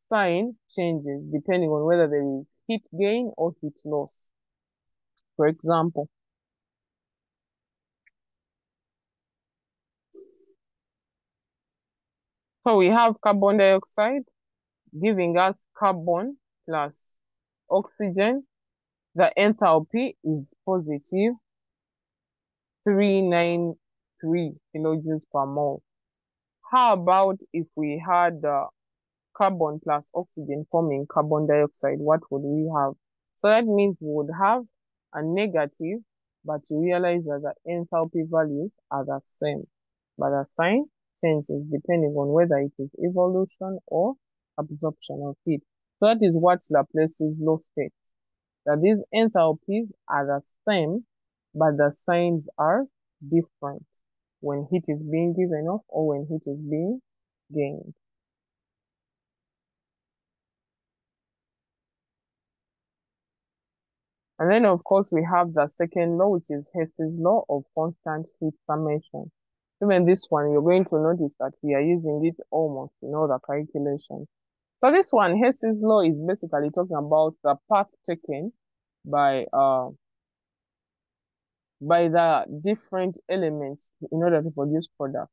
sign changes depending on whether there is heat gain or heat loss. For example, so we have carbon dioxide giving us carbon plus oxygen. The enthalpy is positive 393 kilojoules per mole. How about if we had carbon plus oxygen forming carbon dioxide? What would we have? So that means we would have a negative, but you realize that the enthalpy values are the same, but the sign changes depending on whether it is evolution or absorption of heat. So that is what Laplace's law states, that these enthalpies are the same, but the signs are different when heat is being given off or when heat is being gained. And then, of course, we have the second law, which is Hess's law of constant heat summation. Even this one, you're going to notice that we are using it almost in all the calculations. So this one, Hess's law, is basically talking about the path taken by the different elements in order to produce product.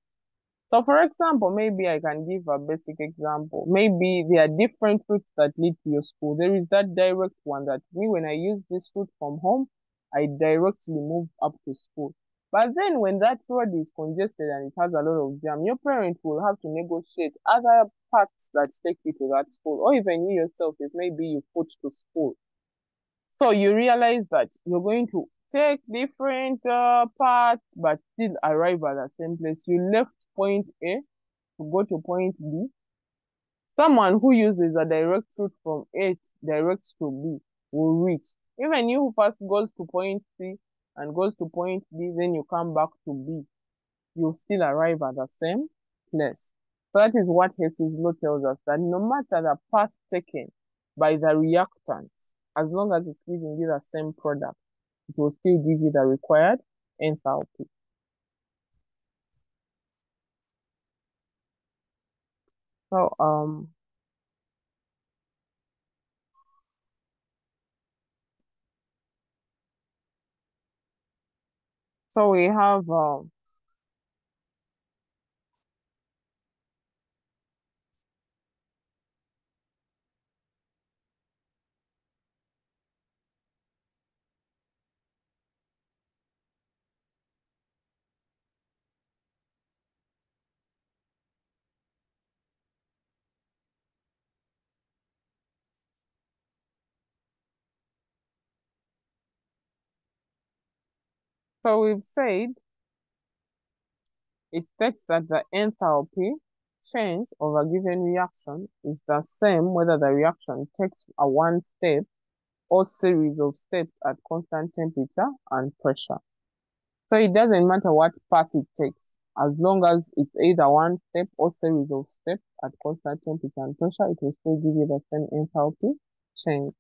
So for example, maybe I can give a basic example. Maybe there are different routes that lead to your school. There is that direct one that me, when I use this route from home, I directly move up to school. But then when that road is congested and it has a lot of jam, your parent will have to negotiate other paths that take you to that school, or even you yourself, if maybe you put to school. So you realize that you're going to take different paths, but still arrive at the same place. You left point A to go to point B. Someone who uses a direct route from A direct to B will reach. Even you who first goes to point C, and goes to point B, then you come back to B, you still arrive at the same place. So that is what Hess's law tells us, that no matter the path taken by the reactants, as long as it's giving you the same product, it will still give you the required enthalpy. So we have so we've said it states that the enthalpy change of a given reaction is the same whether the reaction takes a one step or series of steps at constant temperature and pressure. So it doesn't matter what path it takes, as long as it's either one step or series of steps at constant temperature and pressure, it will still give you the same enthalpy change.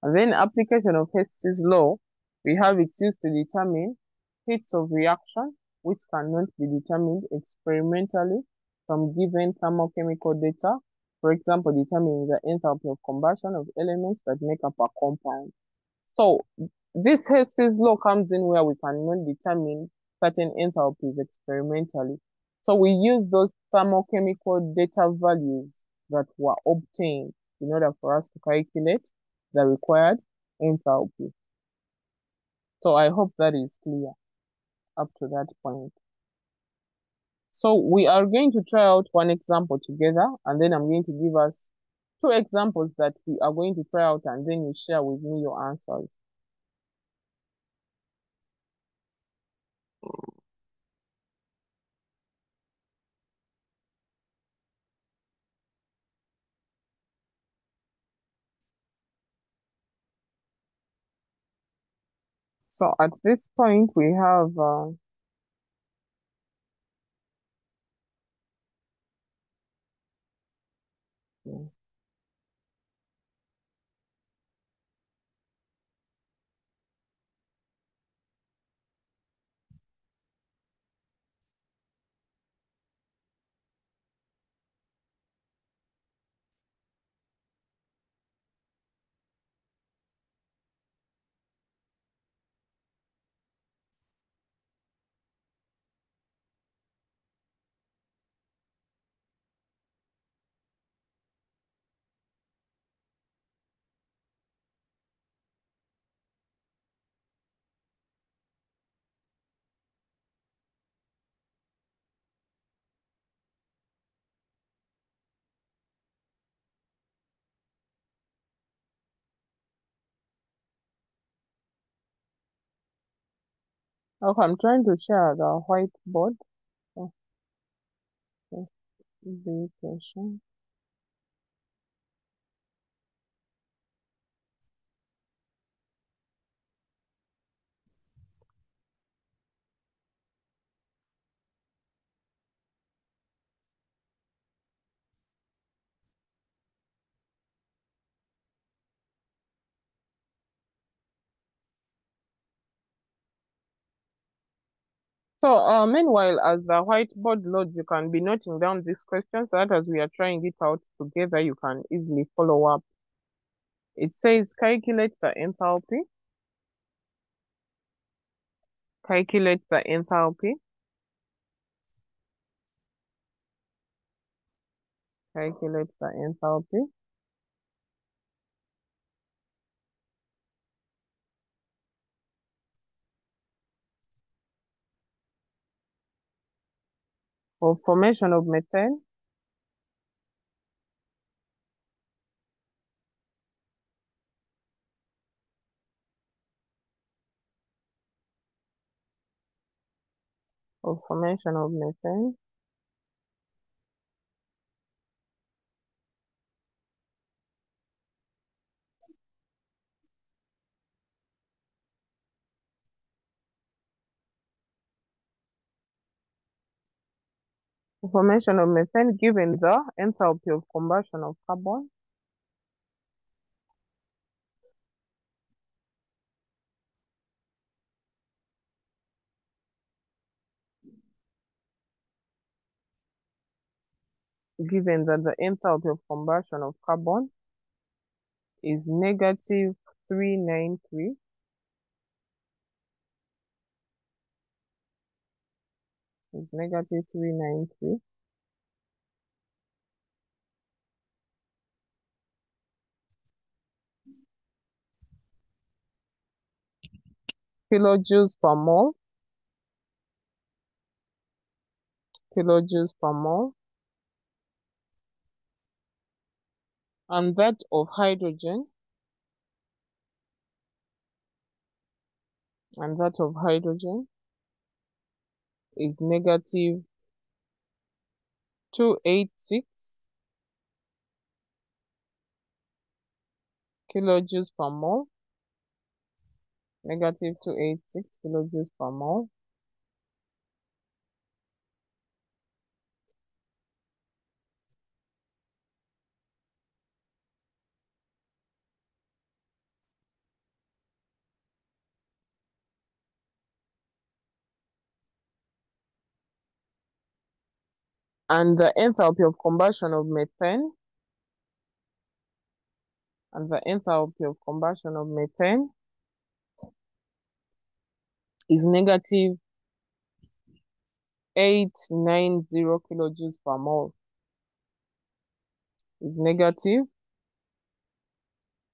And then application of Hess's law, we have it used to determine heats of reaction, which cannot be determined experimentally from given thermochemical data. For example, determining the enthalpy of combustion of elements that make up a compound. So this Hess's law comes in where we cannot determine certain enthalpies experimentally. So we use those thermochemical data values that were obtained in order for us to calculate the required enthalpy. So I hope that is clear up to that point. So we are going to try out one example together, and then I'm going to give us two examples that we are going to try out, and then you share with me your answers. So at this point, we have okay, I'm trying to share the whiteboard. The question. So meanwhile, as the whiteboard loads, you can be noting down this question so that as we are trying it out together, you can easily follow up. It says calculate the enthalpy. Calculate the enthalpy. Calculate the enthalpy of formation of methane of formation of methane formation of methane given the enthalpy of combustion of carbon. Given that the enthalpy of combustion of carbon is negative 393 kilojoules per mole, and that of hydrogen is negative 286 kilojoules per mole, negative 286 kilojoules per mole. And the enthalpy of combustion of methane, is negative 890 kilojoules per mole. Is negative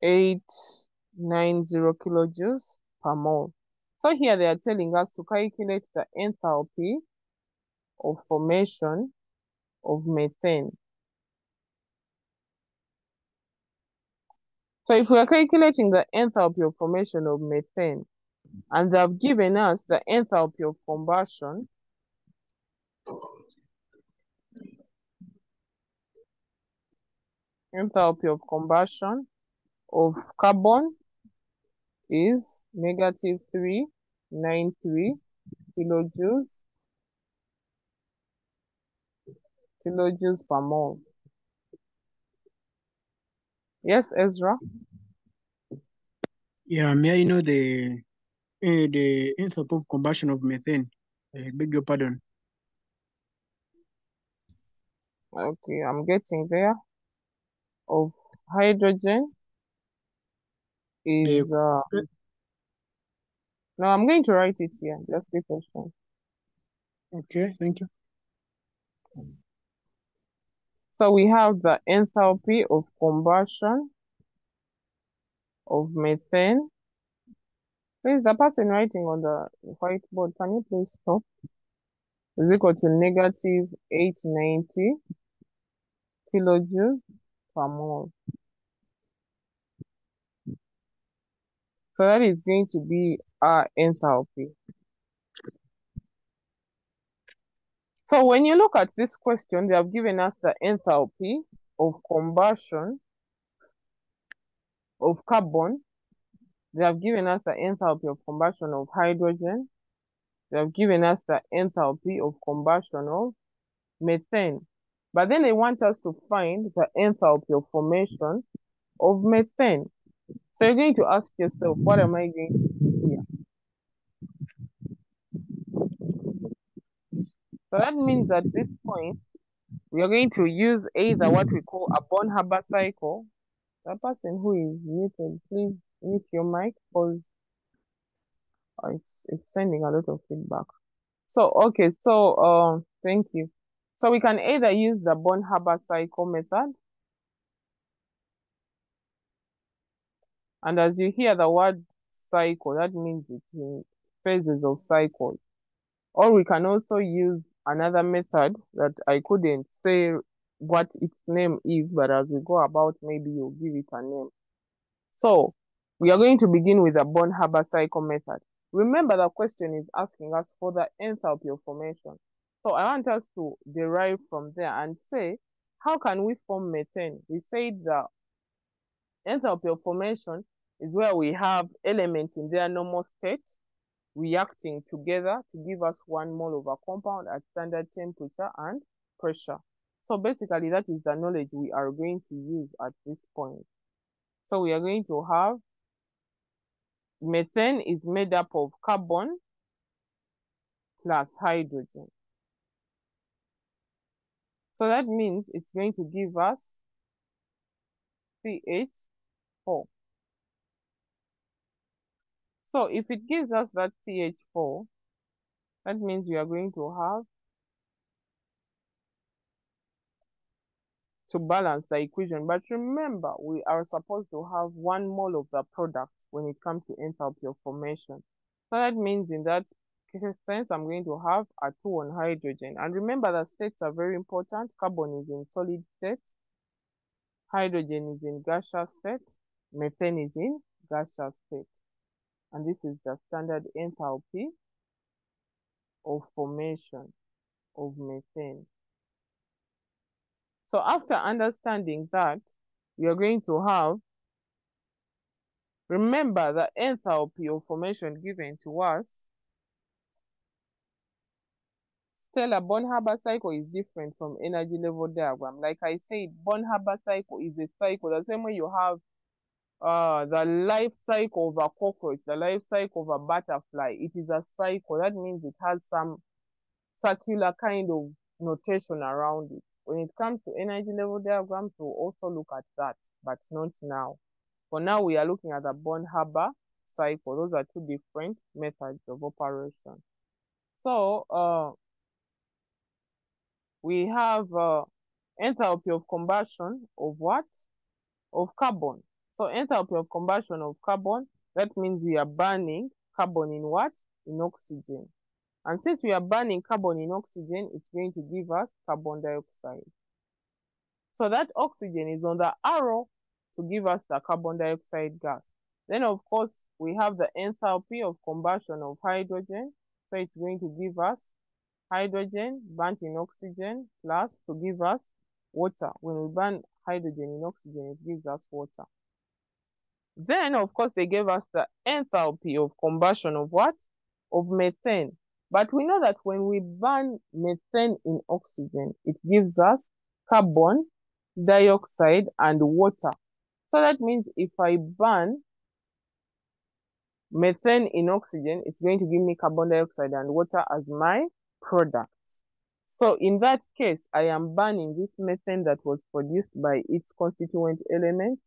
890 kilojoules per mole. So here they are telling us to calculate the enthalpy of formation of methane. So if we are calculating the enthalpy of formation of methane, and they have given us the enthalpy of combustion, of carbon is negative 393 kilojoules per mole. Yes, Ezra? Yeah, may I know the enthalpy of combustion of methane? I beg your pardon. Okay, I'm getting there. Of hydrogen is no, I'm going to write it here. Just be patient. Okay, thank you. So we have the enthalpy of combustion of methane. Please, the person writing on the whiteboard, can you please stop? Is equal to negative 890 kilojoules per mole. So that is going to be our enthalpy. So when you look at this question, they have given us the enthalpy of combustion of carbon. They have given us the enthalpy of combustion of hydrogen. They have given us the enthalpy of combustion of methane. But then they want us to find the enthalpy of formation of methane. So you're going to ask yourself, what am I going to do here? So that means at this point, we are going to use either what we call a Born-Haber cycle. The person who is muted, please mute your mic because it's sending a lot of feedback. So, okay, so thank you. So we can either use the Born-Haber cycle method. And as you hear the word cycle, that means it's in phases of cycles. Or we can also use another method that I couldn't say what its name is, but as we go about, maybe you'll give it a name. So we are going to begin with the Born-Haber cycle method. Remember, the question is asking us for the enthalpy of formation. So I want us to derive from there and say, how can we form methane? We said the enthalpy of formation is where we have elements in their normal state reacting together to give us 1 mole of a compound at standard temperature and pressure. So basically, that is the knowledge we are going to use at this point. So we are going to have methane is made up of carbon plus hydrogen. So that means it's going to give us CH4. So if it gives us that CH4, that means we are going to have to balance the equation. But remember, we are supposed to have 1 mole of the product when it comes to enthalpy of formation. So that means in that sense, I'm going to have a 2 on hydrogen. And remember, the states are very important. Carbon is in solid state, hydrogen is in gaseous state, methane is in gaseous state. And this is the standard enthalpy of formation of methane. So after understanding that, we are going to have, remember the enthalpy of formation given to us. Stellar Born-Haber cycle is different from energy level diagram. Like I said, Born-Haber cycle is a cycle, the same way you have the life cycle of a cockroach, the life cycle of a butterfly. It is a cycle. That means it has some circular kind of notation around it. When it comes to energy level diagrams, we'll also look at that, but not now. For now, we are looking at the Born-Haber cycle. Those are two different methods of operation. So we have enthalpy of combustion of what? Of carbon. So enthalpy of combustion of carbon, that means we are burning carbon in what? In oxygen. And since we are burning carbon in oxygen, it's going to give us carbon dioxide. So that oxygen is on the arrow to give us the carbon dioxide gas. Then, of course, we have the enthalpy of combustion of hydrogen. So it's going to give us hydrogen burnt in oxygen plus to give us water. When we burn hydrogen in oxygen, it gives us water. Then, of course, they gave us the enthalpy of combustion of what? Of methane. But we know that when we burn methane in oxygen, it gives us carbon dioxide and water. So that means if I burn methane in oxygen, it's going to give me carbon dioxide and water as my product. So in that case, I am burning this methane that was produced by its constituent elements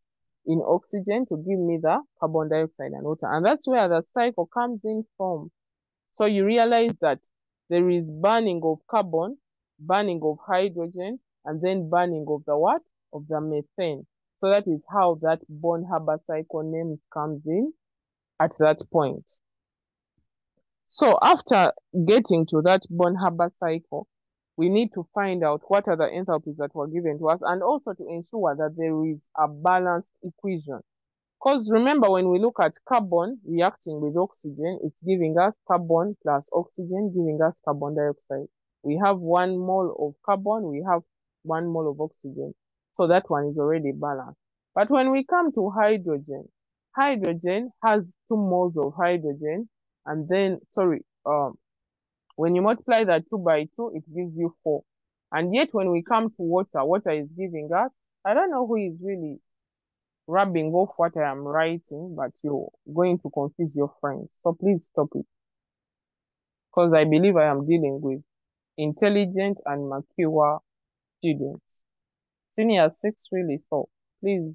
in oxygen to give me the carbon dioxide and water. And that's where the cycle comes in from. So you realize that there is burning of carbon, burning of hydrogen, and then burning of the what? Of the methane. So that is how that Born-Haber cycle name comes in at that point. So after getting to that Born-Haber cycle, we need to find out what are the enthalpies that were given to us and also to ensure that there is a balanced equation. Because remember, when we look at carbon reacting with oxygen, it's giving us carbon plus oxygen, giving us carbon dioxide. We have 1 mole of carbon, we have 1 mole of oxygen. So that one is already balanced. But when we come to hydrogen, hydrogen has 2 moles of hydrogen, and then, when you multiply that 2 by 2, it gives you 4. And yet when we come to water, water is giving us, I don't know who is really rubbing off what I am writing, but you're going to confuse your friends. So please stop it. Because I believe I am dealing with intelligent and mature students. Senior 6 really, so please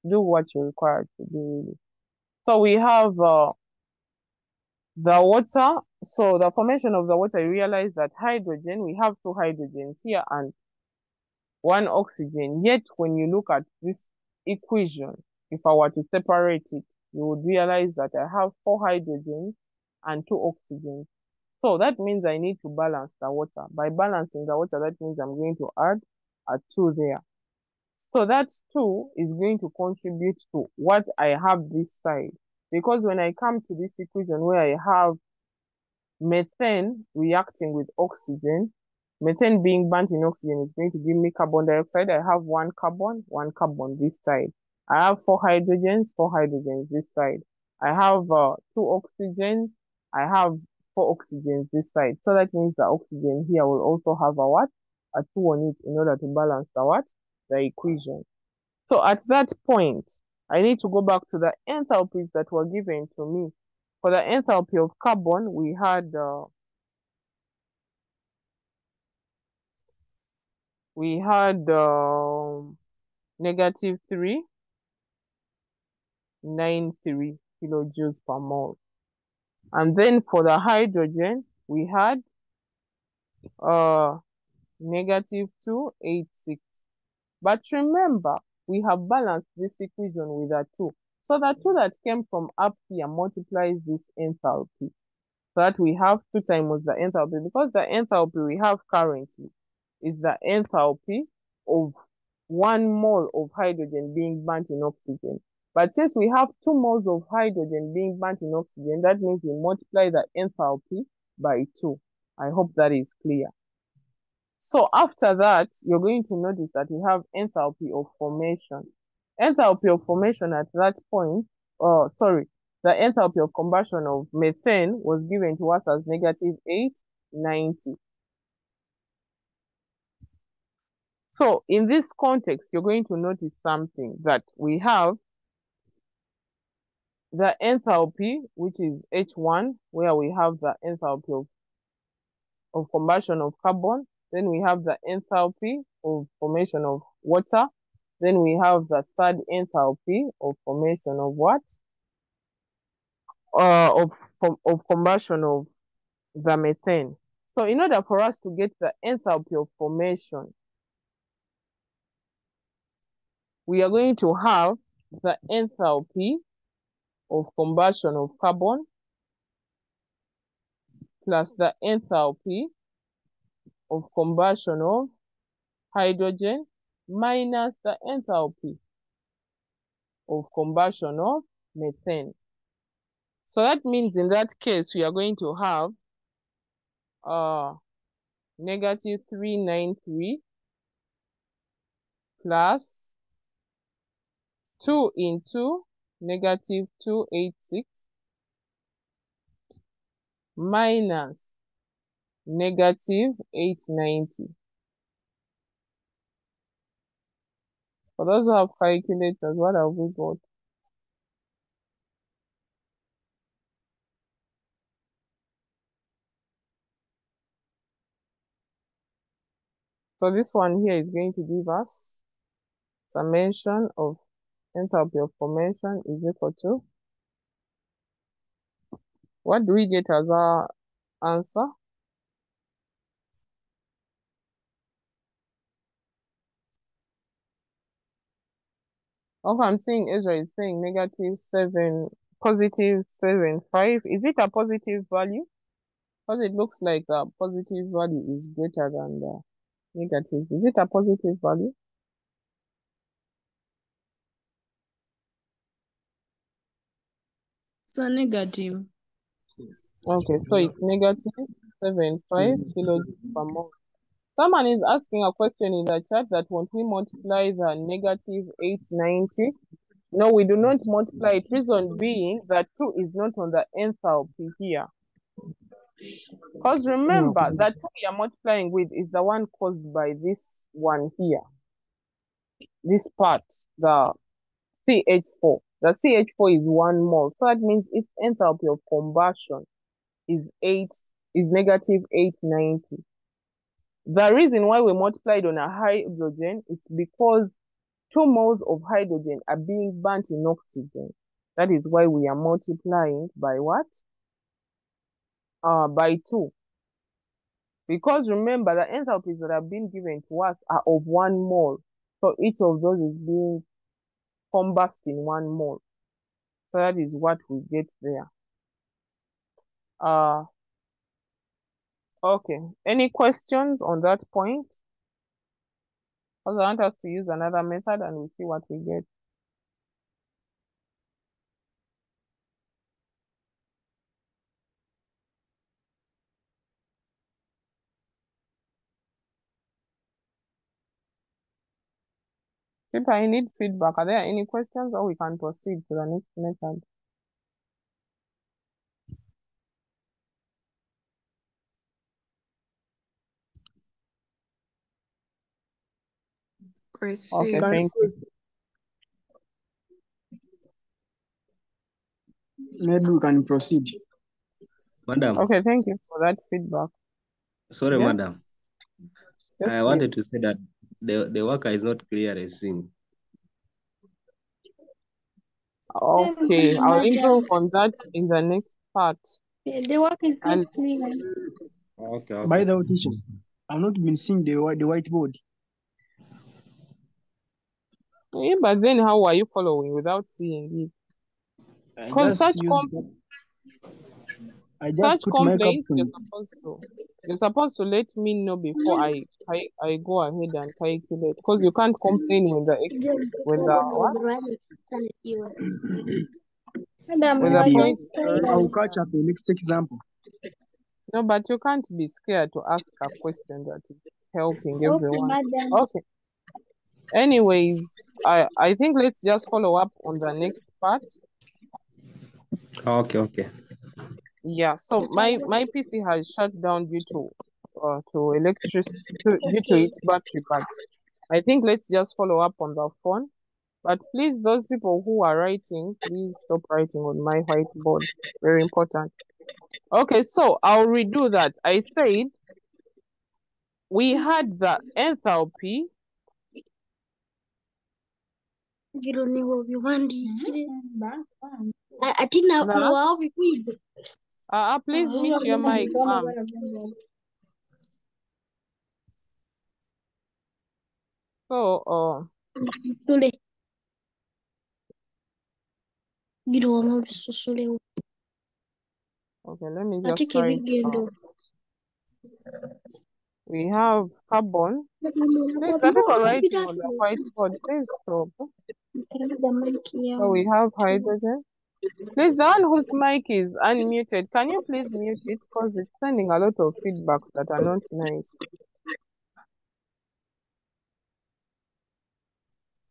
do what you're required to do really. So we have the water. So the formation of the water, you realize that hydrogen, we have 2 hydrogens here and 1 oxygen. Yet when you look at this equation, if I were to separate it, you would realize that I have 4 hydrogens and 2 oxygens. So that means I need to balance the water. By balancing the water, that means I'm going to add a 2 there. So that 2 is going to contribute to what I have this side. Because when I come to this equation where I have methane reacting with oxygen, methane being burnt in oxygen is going to give me carbon dioxide. I have 1 carbon this side. I have 4 hydrogens this side. I have 2 oxygens. I have 4 oxygens this side. So that means the oxygen here will also have a what? a 2 on it in order to balance the what? The equation. So at that point, I need to go back to the enthalpies that were given to me. For the enthalpy of carbon, we had negative 393 kilojoules per mole. And then for the hydrogen, we had negative 286. But remember, we have balanced this equation with a 2. So the 2 that came from up here multiplies this enthalpy. So that we have 2 times the enthalpy, because the enthalpy we have currently is the enthalpy of 1 mole of hydrogen being burnt in oxygen. But since we have 2 moles of hydrogen being burnt in oxygen, that means we multiply the enthalpy by 2. I hope that is clear. So after that, you're going to notice that we have enthalpy of formation. Enthalpy of formation at that point, the enthalpy of combustion of methane was given to us as negative 890. So in this context, you're going to notice something, that we have the enthalpy, which is H1, where we have the enthalpy of combustion of carbon. Then we have the enthalpy of formation of water. Then we have the third enthalpy of formation of what? Of combustion of the methane. So in order for us to get the enthalpy of formation, we are going to have the enthalpy of combustion of carbon plus the enthalpy of combustion of hydrogen minus the enthalpy of combustion of methane. So that means in that case, we are going to have negative 393 plus 2 into negative 286 minus negative 890. For those who have calculators, what have we got? So this one here is going to give us summation of enthalpy of formation is equal to, what do we get as our answer? Okay, I'm seeing Ezra is saying negative 7, positive 75. Is it a positive value? Because it looks like the positive value is greater than the negative. Is it a positive value? So negative. Okay, so it's negative 75 kilojoules per mole. Someone is asking a question in the chat that won't we multiply the negative 890? No, we do not multiply it. Reason being that 2 is not on the enthalpy here. Because remember, that 2 we are multiplying with is the one caused by this one here. This part, the CH4. The CH4 is 1 mole. So that means its enthalpy of combustion is negative 890. The reason why we multiplied on a hydrogen is because 2 moles of hydrogen are being burnt in oxygen. That is why we are multiplying by what? By 2. Because remember, the enthalpies that have been given to us are of 1 mole. So each of those is being combusted in 1 mole. So that is what we get there. Okay. Any questions on that point? Because I want us to use another method and we'll see what we get. People, I need feedback. Are there any questions, or we can proceed to the next method? Okay, Can thank you. maybe we can proceed. Madam, Okay, thank you for that feedback. sorry, Yes, madam. yes, I please. wanted to say that the worker is not clearly seen. Okay, I'll improve on that in the next part. The work is not And clear. Okay, By okay. the way, teacher, I've not been seeing the whiteboard. yeah, but then how are you following without seeing it? I Because just used I just such put my complaints captions. you're supposed to let me know before I go ahead and calculate. Because you can't complain when the what? Madam, With you the are point just correct. I'll catch up in next example. No, but you can't be scared to ask a question that is helping okay, everyone. madam. Okay. Anyways, I think let's just follow up on the next part. Okay, okay. Yeah, so my PC has shut down due to due to its battery, but I think let's just follow up on the phone. But please, those people who are writing, please stop writing on my whiteboard. Very important. Okay, so I'll redo that. I said we had the enthalpy. Please mute your mic, ma'am. So, okay, let me just write. We have carbon. Please, the people writing on the whiteboard, please stop. So we have hydrogen. Please, the one whose mic is unmuted, can you please mute it? Because it's sending a lot of feedbacks that are not nice.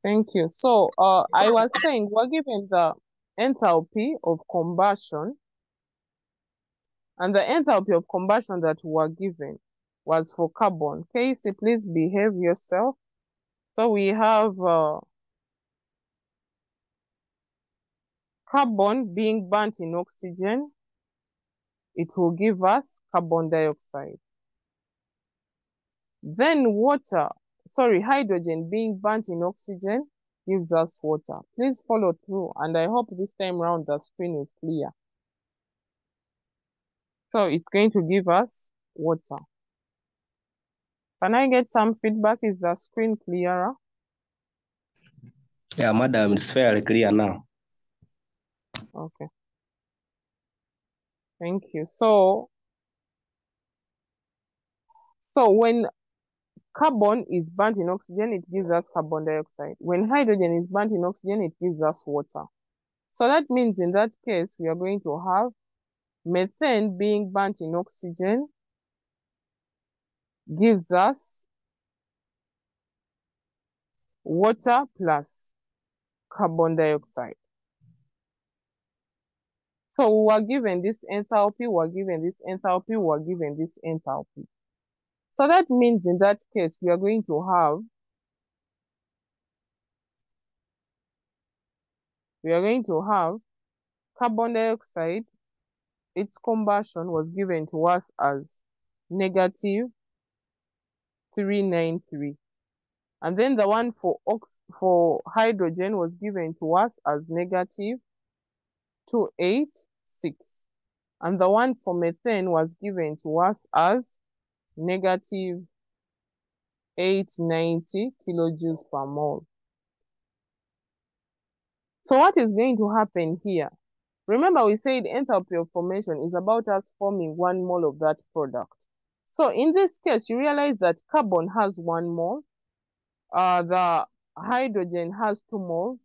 Thank you. So, I was saying we're given the enthalpy of combustion, and the enthalpy of combustion that we were given was for carbon. Casey, please behave yourself. So we have carbon being burnt in oxygen. It will give us carbon dioxide. Then hydrogen being burnt in oxygen gives us water. Please follow through, and I hope this time round the screen is clear. So it's going to give us water. Can I get some feedback? Is the screen clearer? Yeah, madam, it's fairly clear now. Okay. Thank you. So when carbon is burnt in oxygen, it gives us carbon dioxide. When hydrogen is burnt in oxygen, it gives us water. So that means in that case, we are going to have methane being burnt in oxygen gives us water plus carbon dioxide. So we are given this enthalpy, we are given this enthalpy, we are given this enthalpy. So that means in that case, we are going to have carbon dioxide. Its combustion was given to us as negative 393. And then the one for hydrogen was given to us as negative 286. And the one for methane was given to us as negative 890 kilojoules per mole. So what is going to happen here? Remember, we said enthalpy of formation is about us forming 1 mole of that product. So in this case, you realize that carbon has 1 mole, the hydrogen has 2 moles,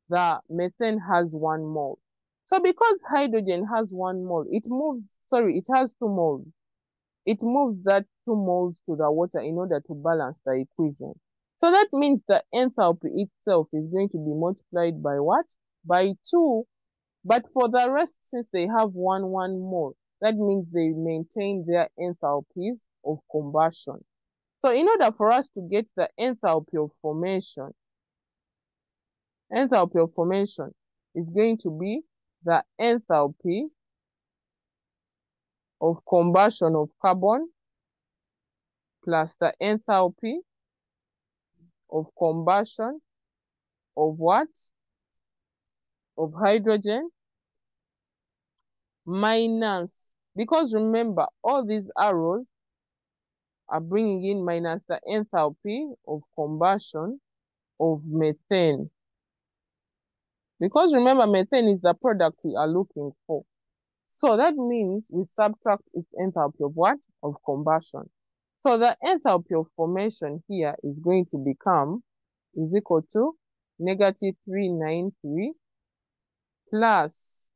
the methane has 1 mole. So because hydrogen has 1 mole, it has 2 moles. It moves that 2 moles to the water in order to balance the equation. So that means the enthalpy itself is going to be multiplied by what? By 2. But for the rest, since they have 1 mole, that means they maintain their enthalpies of combustion. So in order for us to get the enthalpy of formation is going to be the enthalpy of combustion of carbon plus the enthalpy of combustion of what? Of hydrogen minus, because remember all these arrows are bringing in minus the enthalpy of combustion of methane. Because remember methane is the product we are looking for. So that means we subtract its enthalpy of what? Of combustion. So the enthalpy of formation here is going to become is equal to negative 393 plus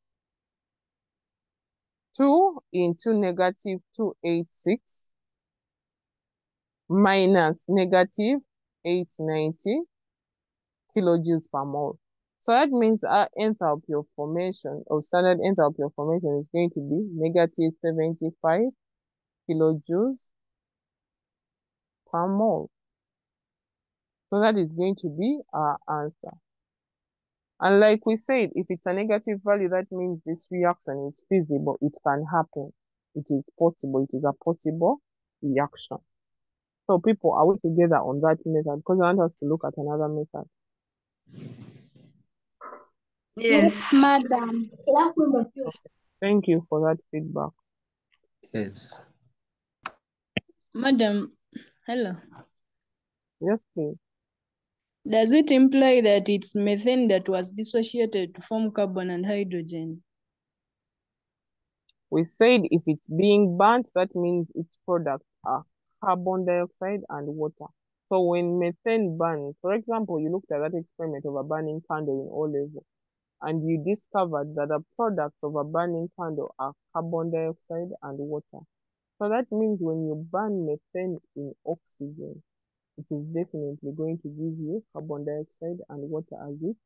2 into negative 286 minus negative 890 kilojoules per mole. So that means our enthalpy of formation, or standard enthalpy of formation, is going to be negative 75 kilojoules per mole. So that is going to be our answer. And like we said, if it's a negative value, that means this reaction is feasible. It can happen. It is possible. It is a possible reaction. So people, are we together on that method? Because I want us to look at another method. Yes. Madam. Thank you for that feedback. Yes. Madam, hello. Yes, please. Does it imply that it's methane that was dissociated to form carbon and hydrogen? We said if it's being burnt, that means its products are carbon dioxide and water. So when methane burns, for example, you looked at that experiment of a burning candle in O-level, and you discovered that the products of a burning candle are carbon dioxide and water. So that means when you burn methane in oxygen, it is definitely going to give you carbon dioxide and water as its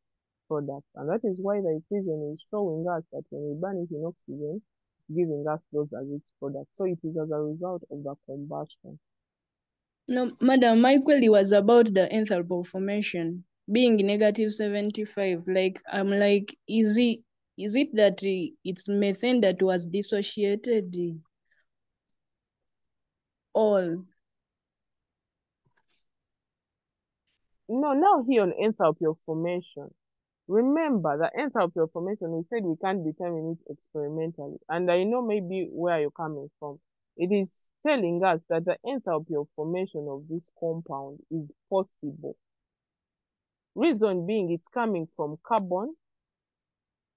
product. And that is why the equation is showing us that when we burn it in oxygen, it's giving us those as its product. So it is as a result of the combustion. No, madam, my query was about the enthalpy of formation being negative 75. Like, I'm like, is it that it's methane that was dissociated? All. No, now here on enthalpy of formation, remember the enthalpy of formation, we said we can't determine it experimentally. And I know maybe where you're coming from. It is telling us that the enthalpy of formation of this compound is possible. Reason being it's coming from carbon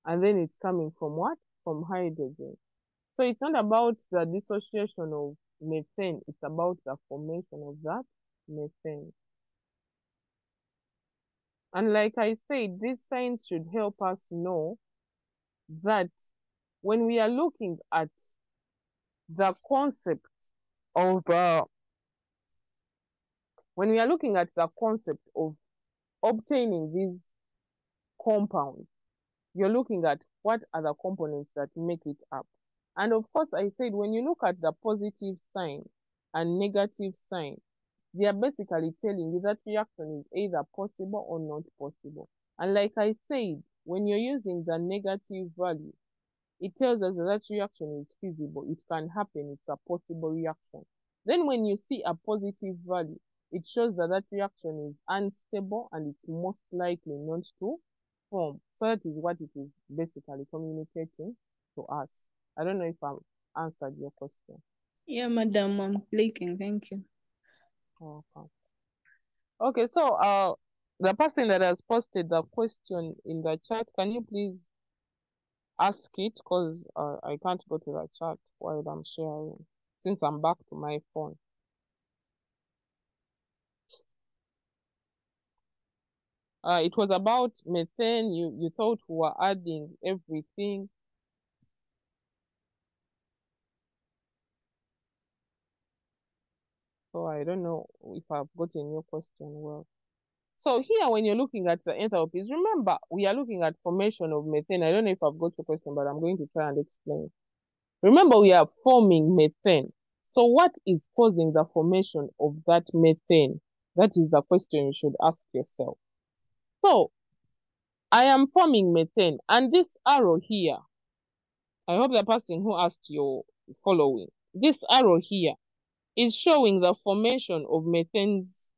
and then it's coming from what? From hydrogen. So it's not about the dissociation of methane, it's about the formation of that methane. And like I said, these signs should help us know that when we are looking at the concept of obtaining these compounds, you're looking at what are the components that make it up. And of course, I said when you look at the positive sign and negative sign, they are basically telling you that reaction is either possible or not possible. And like I said, when you're using the negative value, it tells us that that reaction is feasible. It can happen. It's a possible reaction. Then when you see a positive value, it shows that that reaction is unstable and it's most likely not to form. So that is what it is basically communicating to us. I don't know if I've answered your question. Yeah, madam, I'm clicking. Thank you. Okay. Okay, so the person that has posted the question in the chat, can you please ask it? Because I can't go to the chat while I'm sharing, since I'm back to my phone. It was about methane. You thought we were adding everything. So I don't know if I've gotten your question well. So here, when you're looking at the enthalpies, remember, we are looking at formation of methane. I don't know if I've got your question, but I'm going to try and explain. Remember, we are forming methane. So what is causing the formation of that methane? That is the question you should ask yourself. So I am forming methane, and this arrow here, I hope the person who asked you following. This arrow here is showing the formation of methane's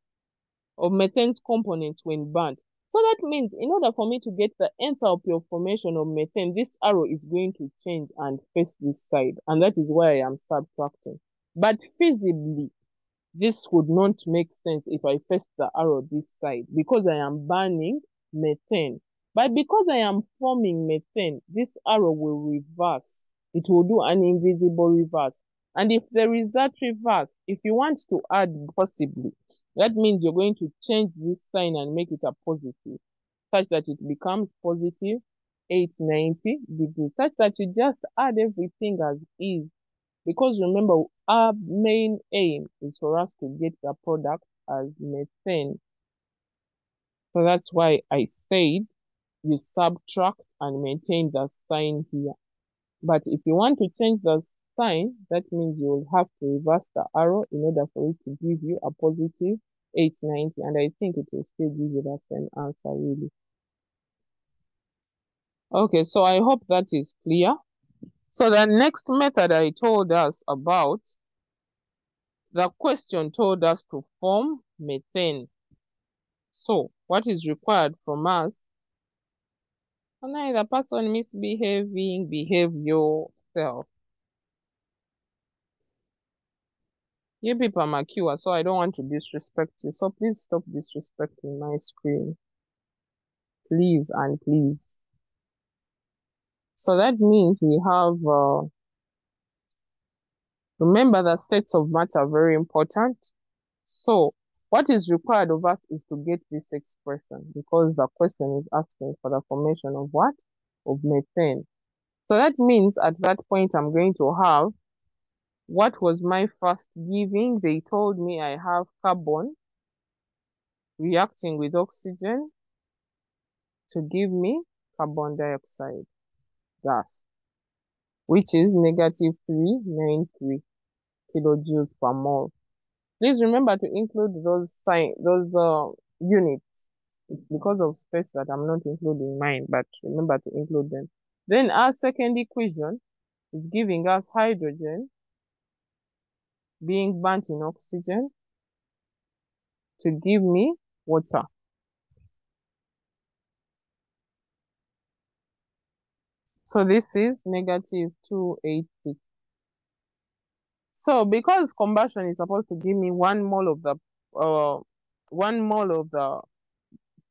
components when burnt. So that means in order for me to get the enthalpy of formation of methane, this arrow is going to change and face this side. And that is why I am subtracting. But feasibly, this would not make sense if I face the arrow this side because I am burning methane. But because I am forming methane, this arrow will reverse. It will do an invisible reverse. And if there is that reverse, if you want to add possibly, that means you're going to change this sign and make it a positive, such that it becomes positive 890 degrees, such that you just add everything as is. Because remember, our main aim is for us to get the product as methane. So that's why I said you subtract and maintain the sign here. But if you want to change the sign, that means you will have to reverse the arrow in order for it to give you a positive 890. And I think it will still give you the same answer, really. Okay, so I hope that is clear. So the next method I told us about, the question told us to form methane. So what is required from us? And the person misbehaving, behave yourself. You people are mature, so I don't want to disrespect you. So please stop disrespecting my screen. Please and please. So that means we have, remember the states of matter are very important. So what is required of us is to get this expression because the question is asking for the formation of what? Of methane. So that means at that point I'm going to have, what was my first giving? They told me I have carbon reacting with oxygen to give me carbon dioxide gas, which is negative 393 kilojoules per mole. Please remember to include those units. It's because of space that I'm not including mine, but remember to include them. Then our second equation is giving us hydrogen being burnt in oxygen to give me water. So this is negative 286. So because combustion is supposed to give me 1 mole of the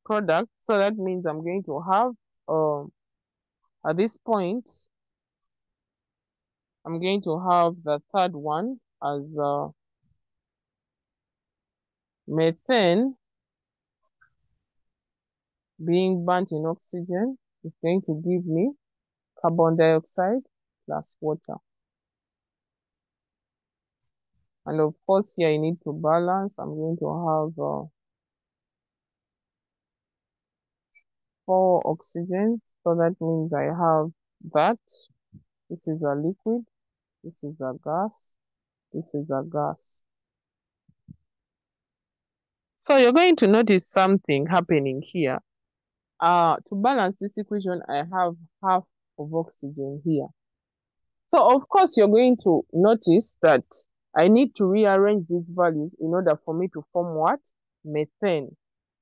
product, so that means I'm going to have at this point I'm going to have the third one as methane being burnt in oxygen is going to give me carbon dioxide plus water. And of course here I need to balance. I'm going to have 4 oxygen. So that means I have that. This is a liquid. This is a gas. This is a gas. So you're going to notice something happening here. To balance this equation, I have half of oxygen here. So of course, you're going to notice that I need to rearrange these values in order for me to form what? Methane.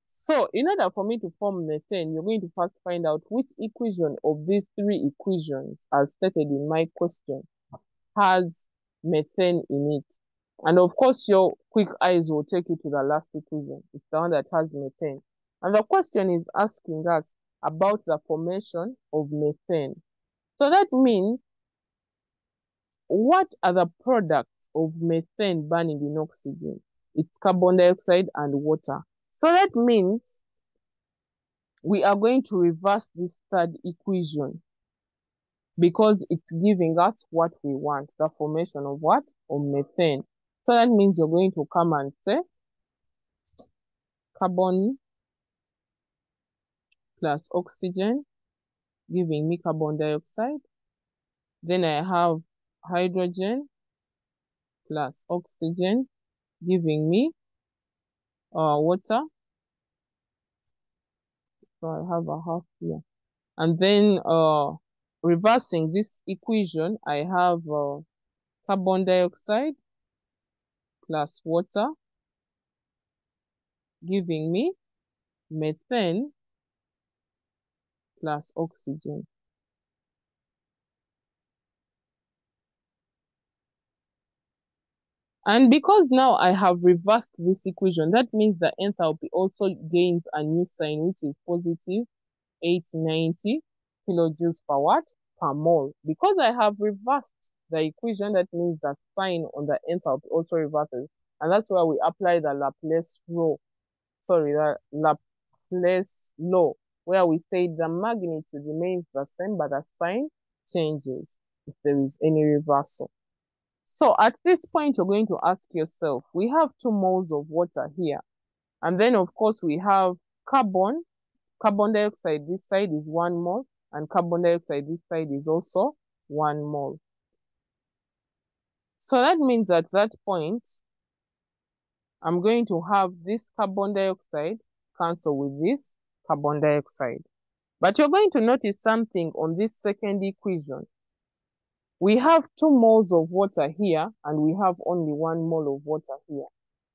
So in order for me to form methane, you're going to first find out which equation of these 3 equations, as stated in my question, has methane in it. And of course, your quick eyes will take you to the last equation. It's the one that has methane. And the question is asking us about the formation of methane. So that means, what are the products of methane burning in oxygen? It's carbon dioxide and water. So that means we are going to reverse this third equation because it's giving us what we want, the formation of what? Of methane. So that means you're going to come and say carbon plus oxygen, giving me carbon dioxide. Then I have hydrogen plus oxygen, giving me water. So I have a half here. And then reversing this equation, I have carbon dioxide plus water, giving me methane plus oxygen. And because now I have reversed this equation, that means the enthalpy also gains a new sign, which is positive 890 kilojoules per watt per mole. Because I have reversed the equation, that means the sign on the enthalpy also reverses. And that's why we apply the Laplace law, the Laplace law, where we say the magnitude remains the same, but the sign changes if there is any reversal. So at this point, you're going to ask yourself, we have 2 moles of water here. And then, of course, we have carbon dioxide this side is 1 mole, and carbon dioxide this side is also 1 mole. So that means at that point, I'm going to have this carbon dioxide cancel with this carbon dioxide. But you're going to notice something on this second equation. We have 2 moles of water here, and we have only 1 mole of water here.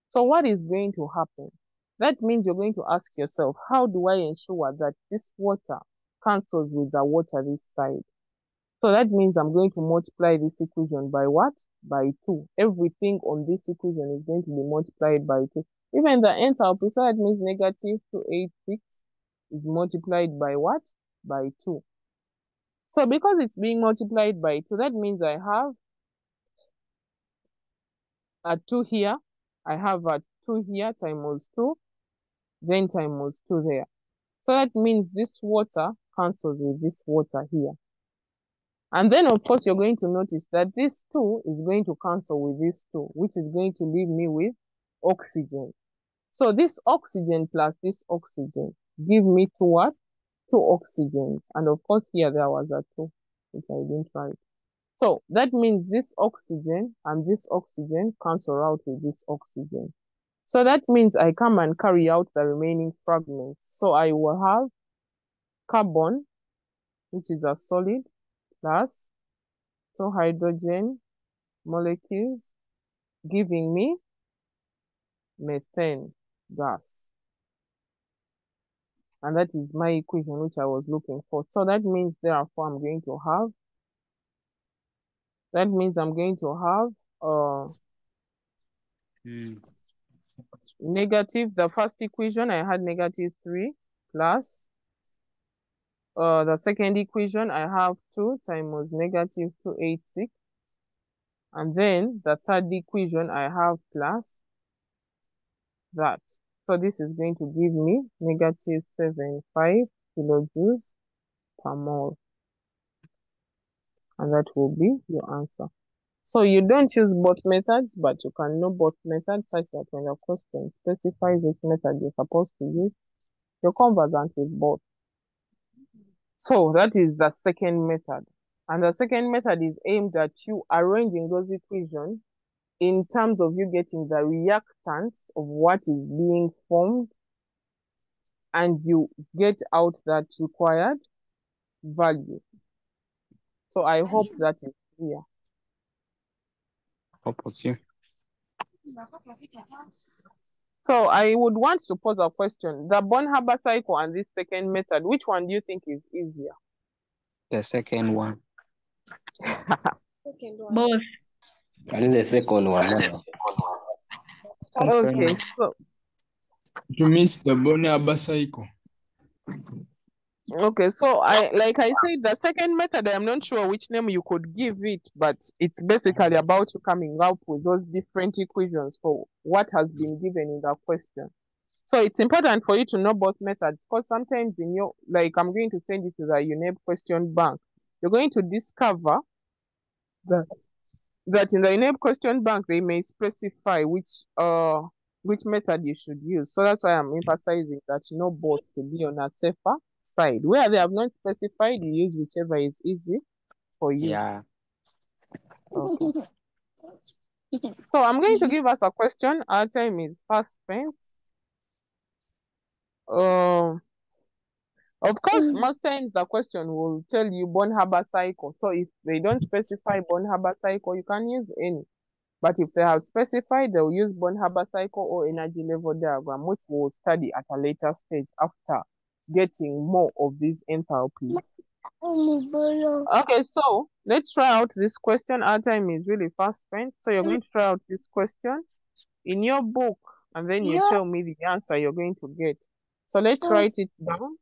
So what is going to happen? That means you're going to ask yourself, how do I ensure that this water cancels with the water this side? So that means I'm going to multiply this equation by what? By 2. Everything on this equation is going to be multiplied by 2. Even the enthalpy, so that means negative 286 is multiplied by what? By 2. So because it's being multiplied by 2, that means I have a 2 here. I have a 2 here times 2, then times 2 there. So that means this water cancels with this water here. And then, of course, you're going to notice that this 2 is going to cancel with this 2, which is going to leave me with oxygen. So this oxygen plus this oxygen give me 2 what? 2 oxygens. And of course, here there was a 2, which I didn't write. So that means this oxygen and this oxygen cancel out with this oxygen. So that means I come and carry out the remaining fragments. So I will have carbon, which is a solid, plus 2 hydrogen molecules, giving me methane gas. And that is my equation which I was looking for. So that means therefore I'm going to have, negative, the first equation I had negative 3 plus the second equation I have 2 times negative 286, and then the third equation I have plus that. So this is going to give me negative 75 kilojoules per mole. And that will be your answer. So you don't use both methods, but you can know both methods such that when the question specifies which method you're supposed to use, you're conversant with both. So that is the second method. And the second method is aimed at you arranging those equations in terms of you getting the reactants of what is being formed, and you get out that required value. So I hope that is clear. Okay. So I would want to pose a question. The Born-Haber cycle and this second method, which one do you think is easier? The second one. Both. And the second one. Okay, so You miss the Born-Haber cycle. okay, so like I said, the second method, I'm not sure which name you could give it, but it's basically about you coming up with those different equations for what has been given in the question. So it's important for you to know both methods, because sometimes in your, like I'm going to send you to the UNEB question bank, you're going to discover that in the UNEB question bank, they may specify which method you should use. So that's why I'm emphasizing that you know both to be on a safer side. Where they have not specified, you use whichever is easy for you. Yeah. Okay. So I'm going to give us a question. Our time is fast spent. Of course, most times the question will tell you Born-Haber cycle. So if they don't specify Born-Haber cycle, you can use any. But if they have specified, they'll use Born-Haber cycle or energy level diagram, which we'll study at a later stage after getting more of these enthalpies. Okay, so let's try out this question. Our time is really fast spent. So you're going to try out this question in your book, and then you tell me the answer you're going to get. So let's write it down.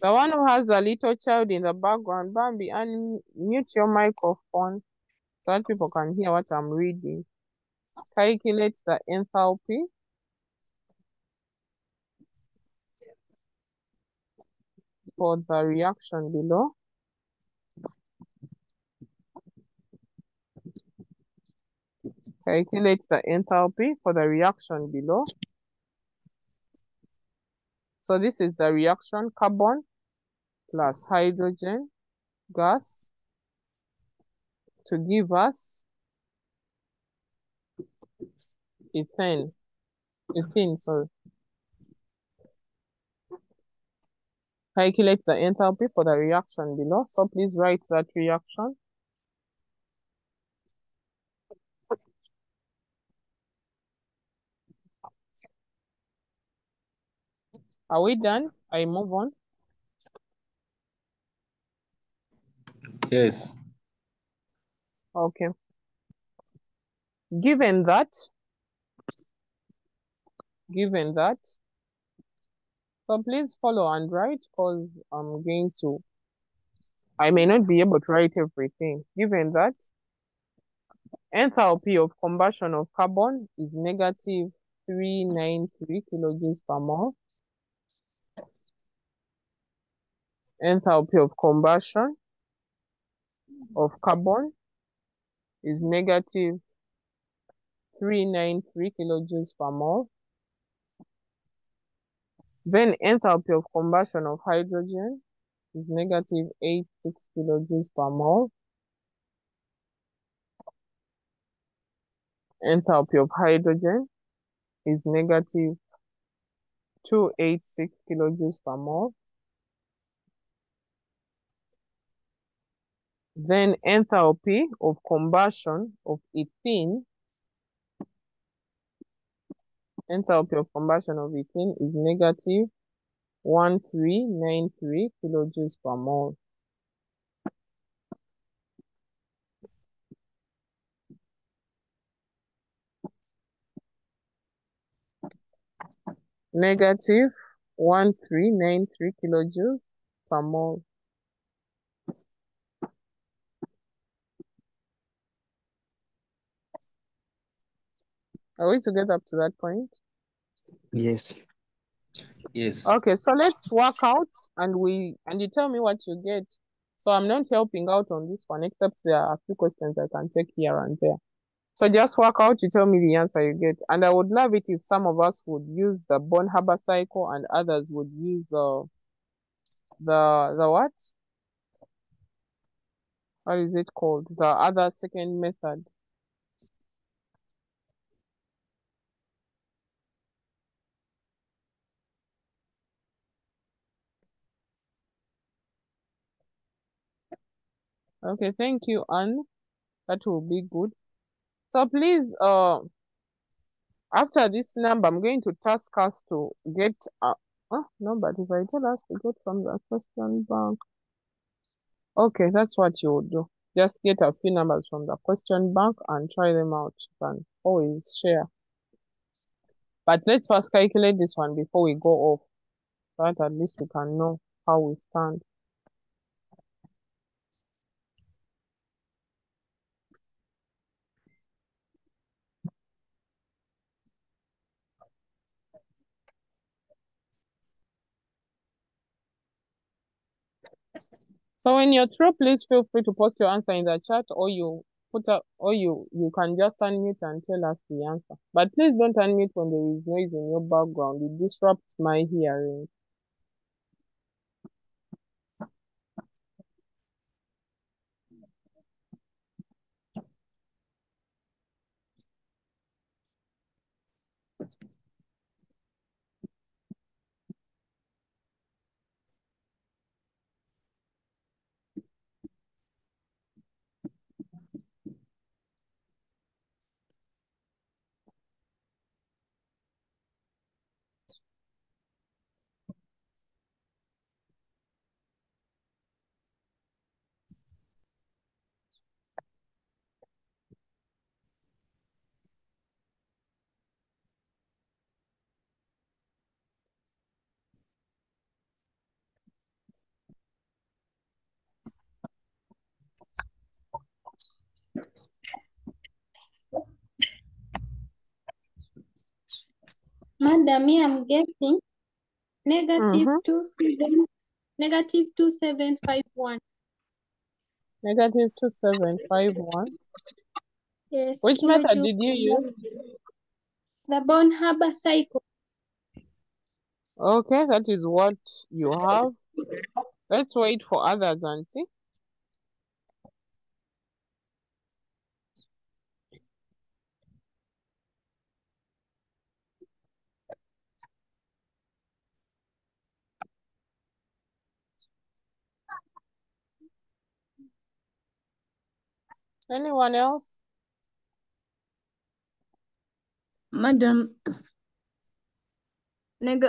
The one who has a little child in the background, Bambi, unmute your microphone so that people can hear what I'm reading. Calculate the enthalpy for the reaction below. Calculate the enthalpy for the reaction below. So this is the reaction: carbon plus hydrogen gas to give us ethane. Sorry. Calculate the enthalpy for the reaction below. So please write that reaction. Are we done? I move on. Yes. Okay. Given that, so please follow and write, because I may not be able to write everything. Given that enthalpy of combustion of carbon is negative 393 kilojoules per mole. Enthalpy of combustion of carbon is negative 393 kilojoules per mole. Then enthalpy of combustion of hydrogen is negative 86 kilojoules per mole. Enthalpy of hydrogen is negative 286 kilojoules per mole. Then enthalpy of combustion of ethene, is negative 1393 kilojoules per mole. Negative 1393 kilojoules per mole. Are we together up to that point? Yes. Yes. Okay, so let's work out and you tell me what you get. So I'm not helping out on this one, except there are a few questions I can take here and there. So just work out, you tell me the answer you get. And I would love it if some of us would use the Born-Haber cycle and others would use the what? What is it called? The other second method. Okay, thank you, Anne. That will be good. So please, after this number, I'm going to task us to get no, but if I tell us to get from the question bank, okay, that's what you would do. Just get a few numbers from the question bank and try them out. You can always share. But let's first calculate this one before we go off, so that at least we can know how we stand. So when you're through, please feel free to post your answer in the chat, or you can just unmute and tell us the answer. But please don't unmute when there is noise in your background. It disrupts my hearing. Madam, me, I'm getting negative Mm-hmm. 2751. Negative 2751. Yes, Which method kilojoule did you per use? mole. The Born-Haber cycle. Okay, that is what you have. Let's wait for others and see. Anyone else? Madam,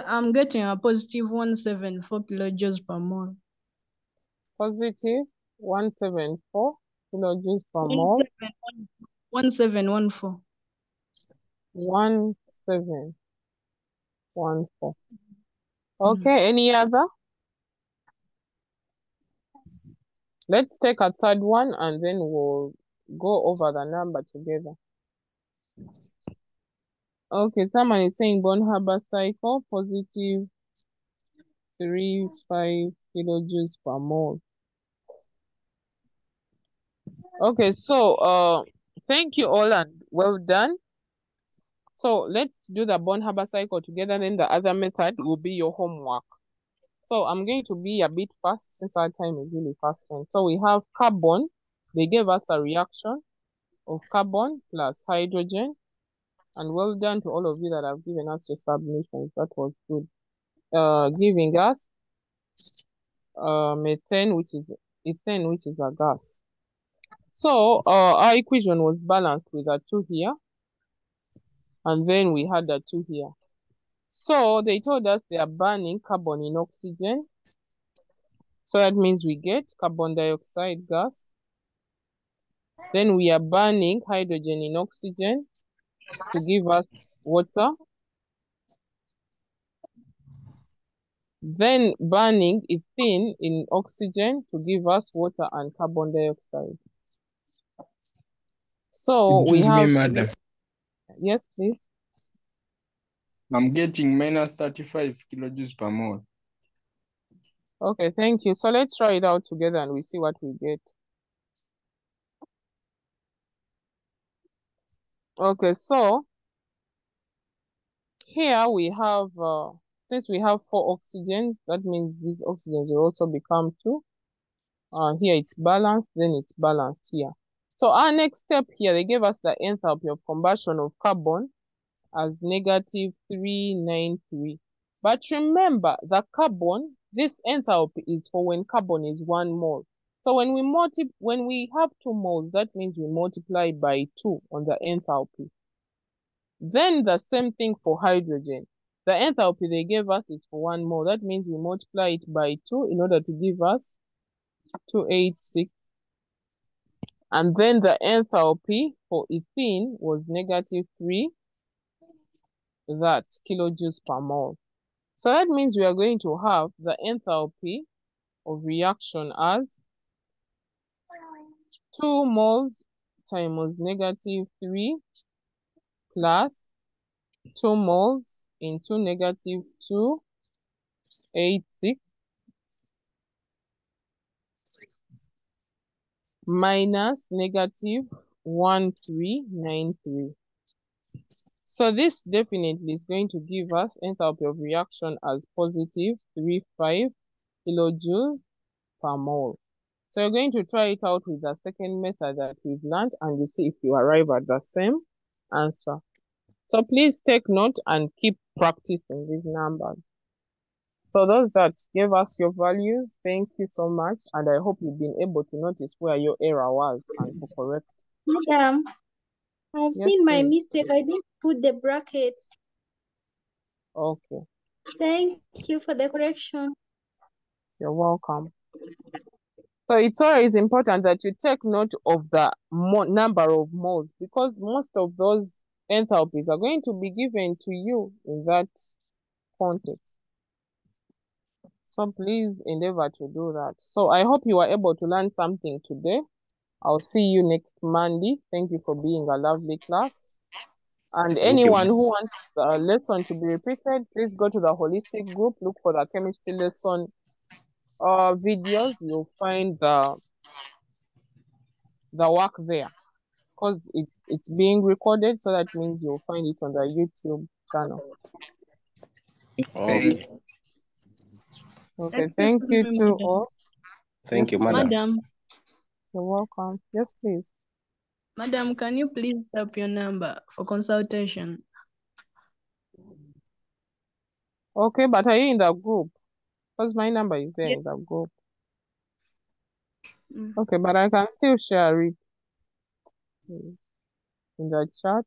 I'm getting a positive 174 kilojoules per mole. Positive 174 kilojoules per mole. 1714. 1714. Okay, any other? Let's take a third one and then we'll go over the number together. Okay, someone is saying Born-Haber cycle, positive 35 kilojoules per mole. Okay, so thank you all and well done. So let's do the Born-Haber cycle together, then the other method will be your homework. So I'm going to be a bit fast since our time is really fast spent. So we have carbon. They gave us a reaction of carbon plus hydrogen. And well done to all of you that have given us your submissions. That was good. Giving us methane, which is ethane, which is a gas. So our equation was balanced with a 2 here. And then we had a 2 here. So they told us they are burning carbon in oxygen. So that means we get carbon dioxide gas. Then we are burning hydrogen in oxygen to give us water. Then burning ethene in oxygen to give us water and carbon dioxide. So we Excuse me, have madam. yes, please. I'm getting minus 35 kilojoules per mole. Okay, thank you. So let's try it out together and we see what we get. Okay, so here we have, since we have 4 oxygens, that means these oxygens will also become 2. Here it's balanced, then it's balanced here. So our next step here, they gave us the enthalpy of combustion of carbon as negative 393. But remember, the carbon, this enthalpy is for when carbon is 1 mole. So when we have 2 moles, that means we multiply by 2 on the enthalpy. Then the same thing for hydrogen. The enthalpy they gave us is for 1 mole. That means we multiply it by 2 in order to give us 286. And then the enthalpy for ethene was negative 3 kilojoules per mole. So that means we are going to have the enthalpy of reaction as 2 moles times negative 3 plus 2 moles into negative 286 minus negative 1393. So this definitely is going to give us enthalpy of reaction as positive 35 kilojoules per mole. So you're going to try it out with the second method that we've learned and you see if you arrive at the same answer. So please take note and keep practicing these numbers. So those that gave us your values, thank you so much. And I hope you've been able to notice where your error was and to correct. Madam, I've Yes, seen my please. mistake. I didn't put the brackets. Okay. Thank you for the correction. You're welcome. So it's always important that you take note of the number of moles because most of those enthalpies are going to be given to you in that context. So please endeavor to do that. So I hope you were able to learn something today. I'll see you next Monday. Thank you for being a lovely class. And Thank you. anyone who wants the lesson to be repeated, please go to the holistic group, look for the chemistry lesson videos. You'll find the work there, because it's being recorded, so that means you'll find it on the YouTube channel. Okay. Okay, thank you to all. Thank Yes, you, madam. Madam, you're welcome. Yes, please. Madam, can you please tap your number for consultation? Okay, but are you in the group? Because my number is there in the group. Okay, but I can still share it in the chat.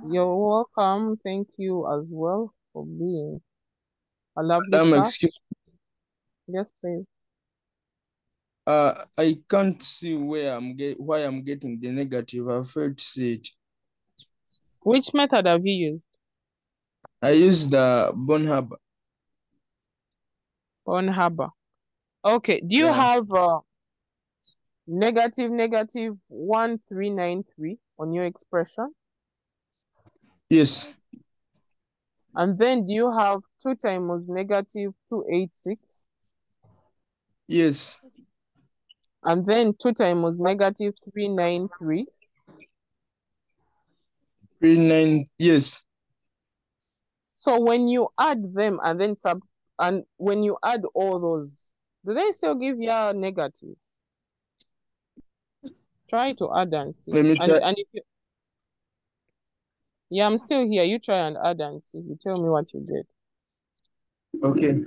You're welcome. Thank you as well for being a lovely class. Excuse. Yes, please. I can't see why I'm getting the negative. I failed to see it. Which method have you used? I used the Born Harbor. On Harbor. Okay, do you have negative 1393 on your expression? Yes. And then do you have 2 times negative 286? Yes. And then 2 times negative 393? 39. Yes. So when you add them and then and when you add all those, do they still give you a negative? Try to add and see. Let me try. And if you, yeah, I'm still here. You try and add and see. You tell me what you get. Okay.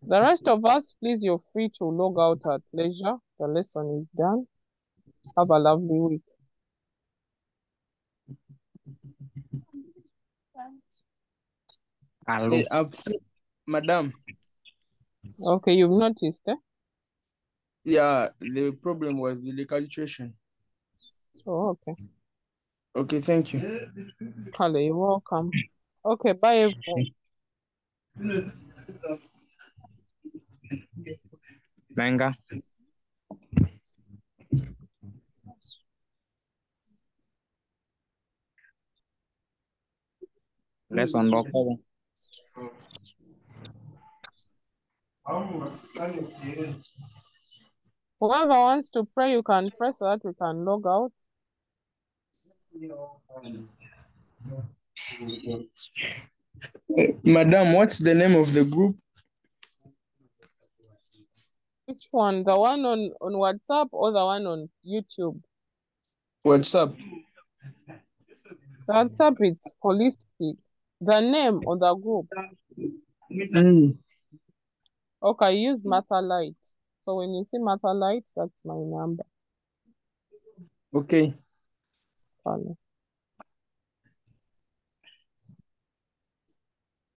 The rest of us, please, you're free to log out at leisure. The lesson is done. Have a lovely week. Hello. I've seen, madam. Okay, you've noticed, eh? Yeah, the problem was the recalculation. Oh, okay. Okay, thank you. Hello, you're welcome. Okay, bye everyone. Venga. Lesson lock. Whoever wants to pray, you can press so that we can log out. Madam, what's the name of the group? Which one? The one on WhatsApp or the one on YouTube? WhatsApp. The WhatsApp it's holistic. The name on the group. Okay, use Martha Light. So when you see Martha Light, that's my number. Okay. Follow.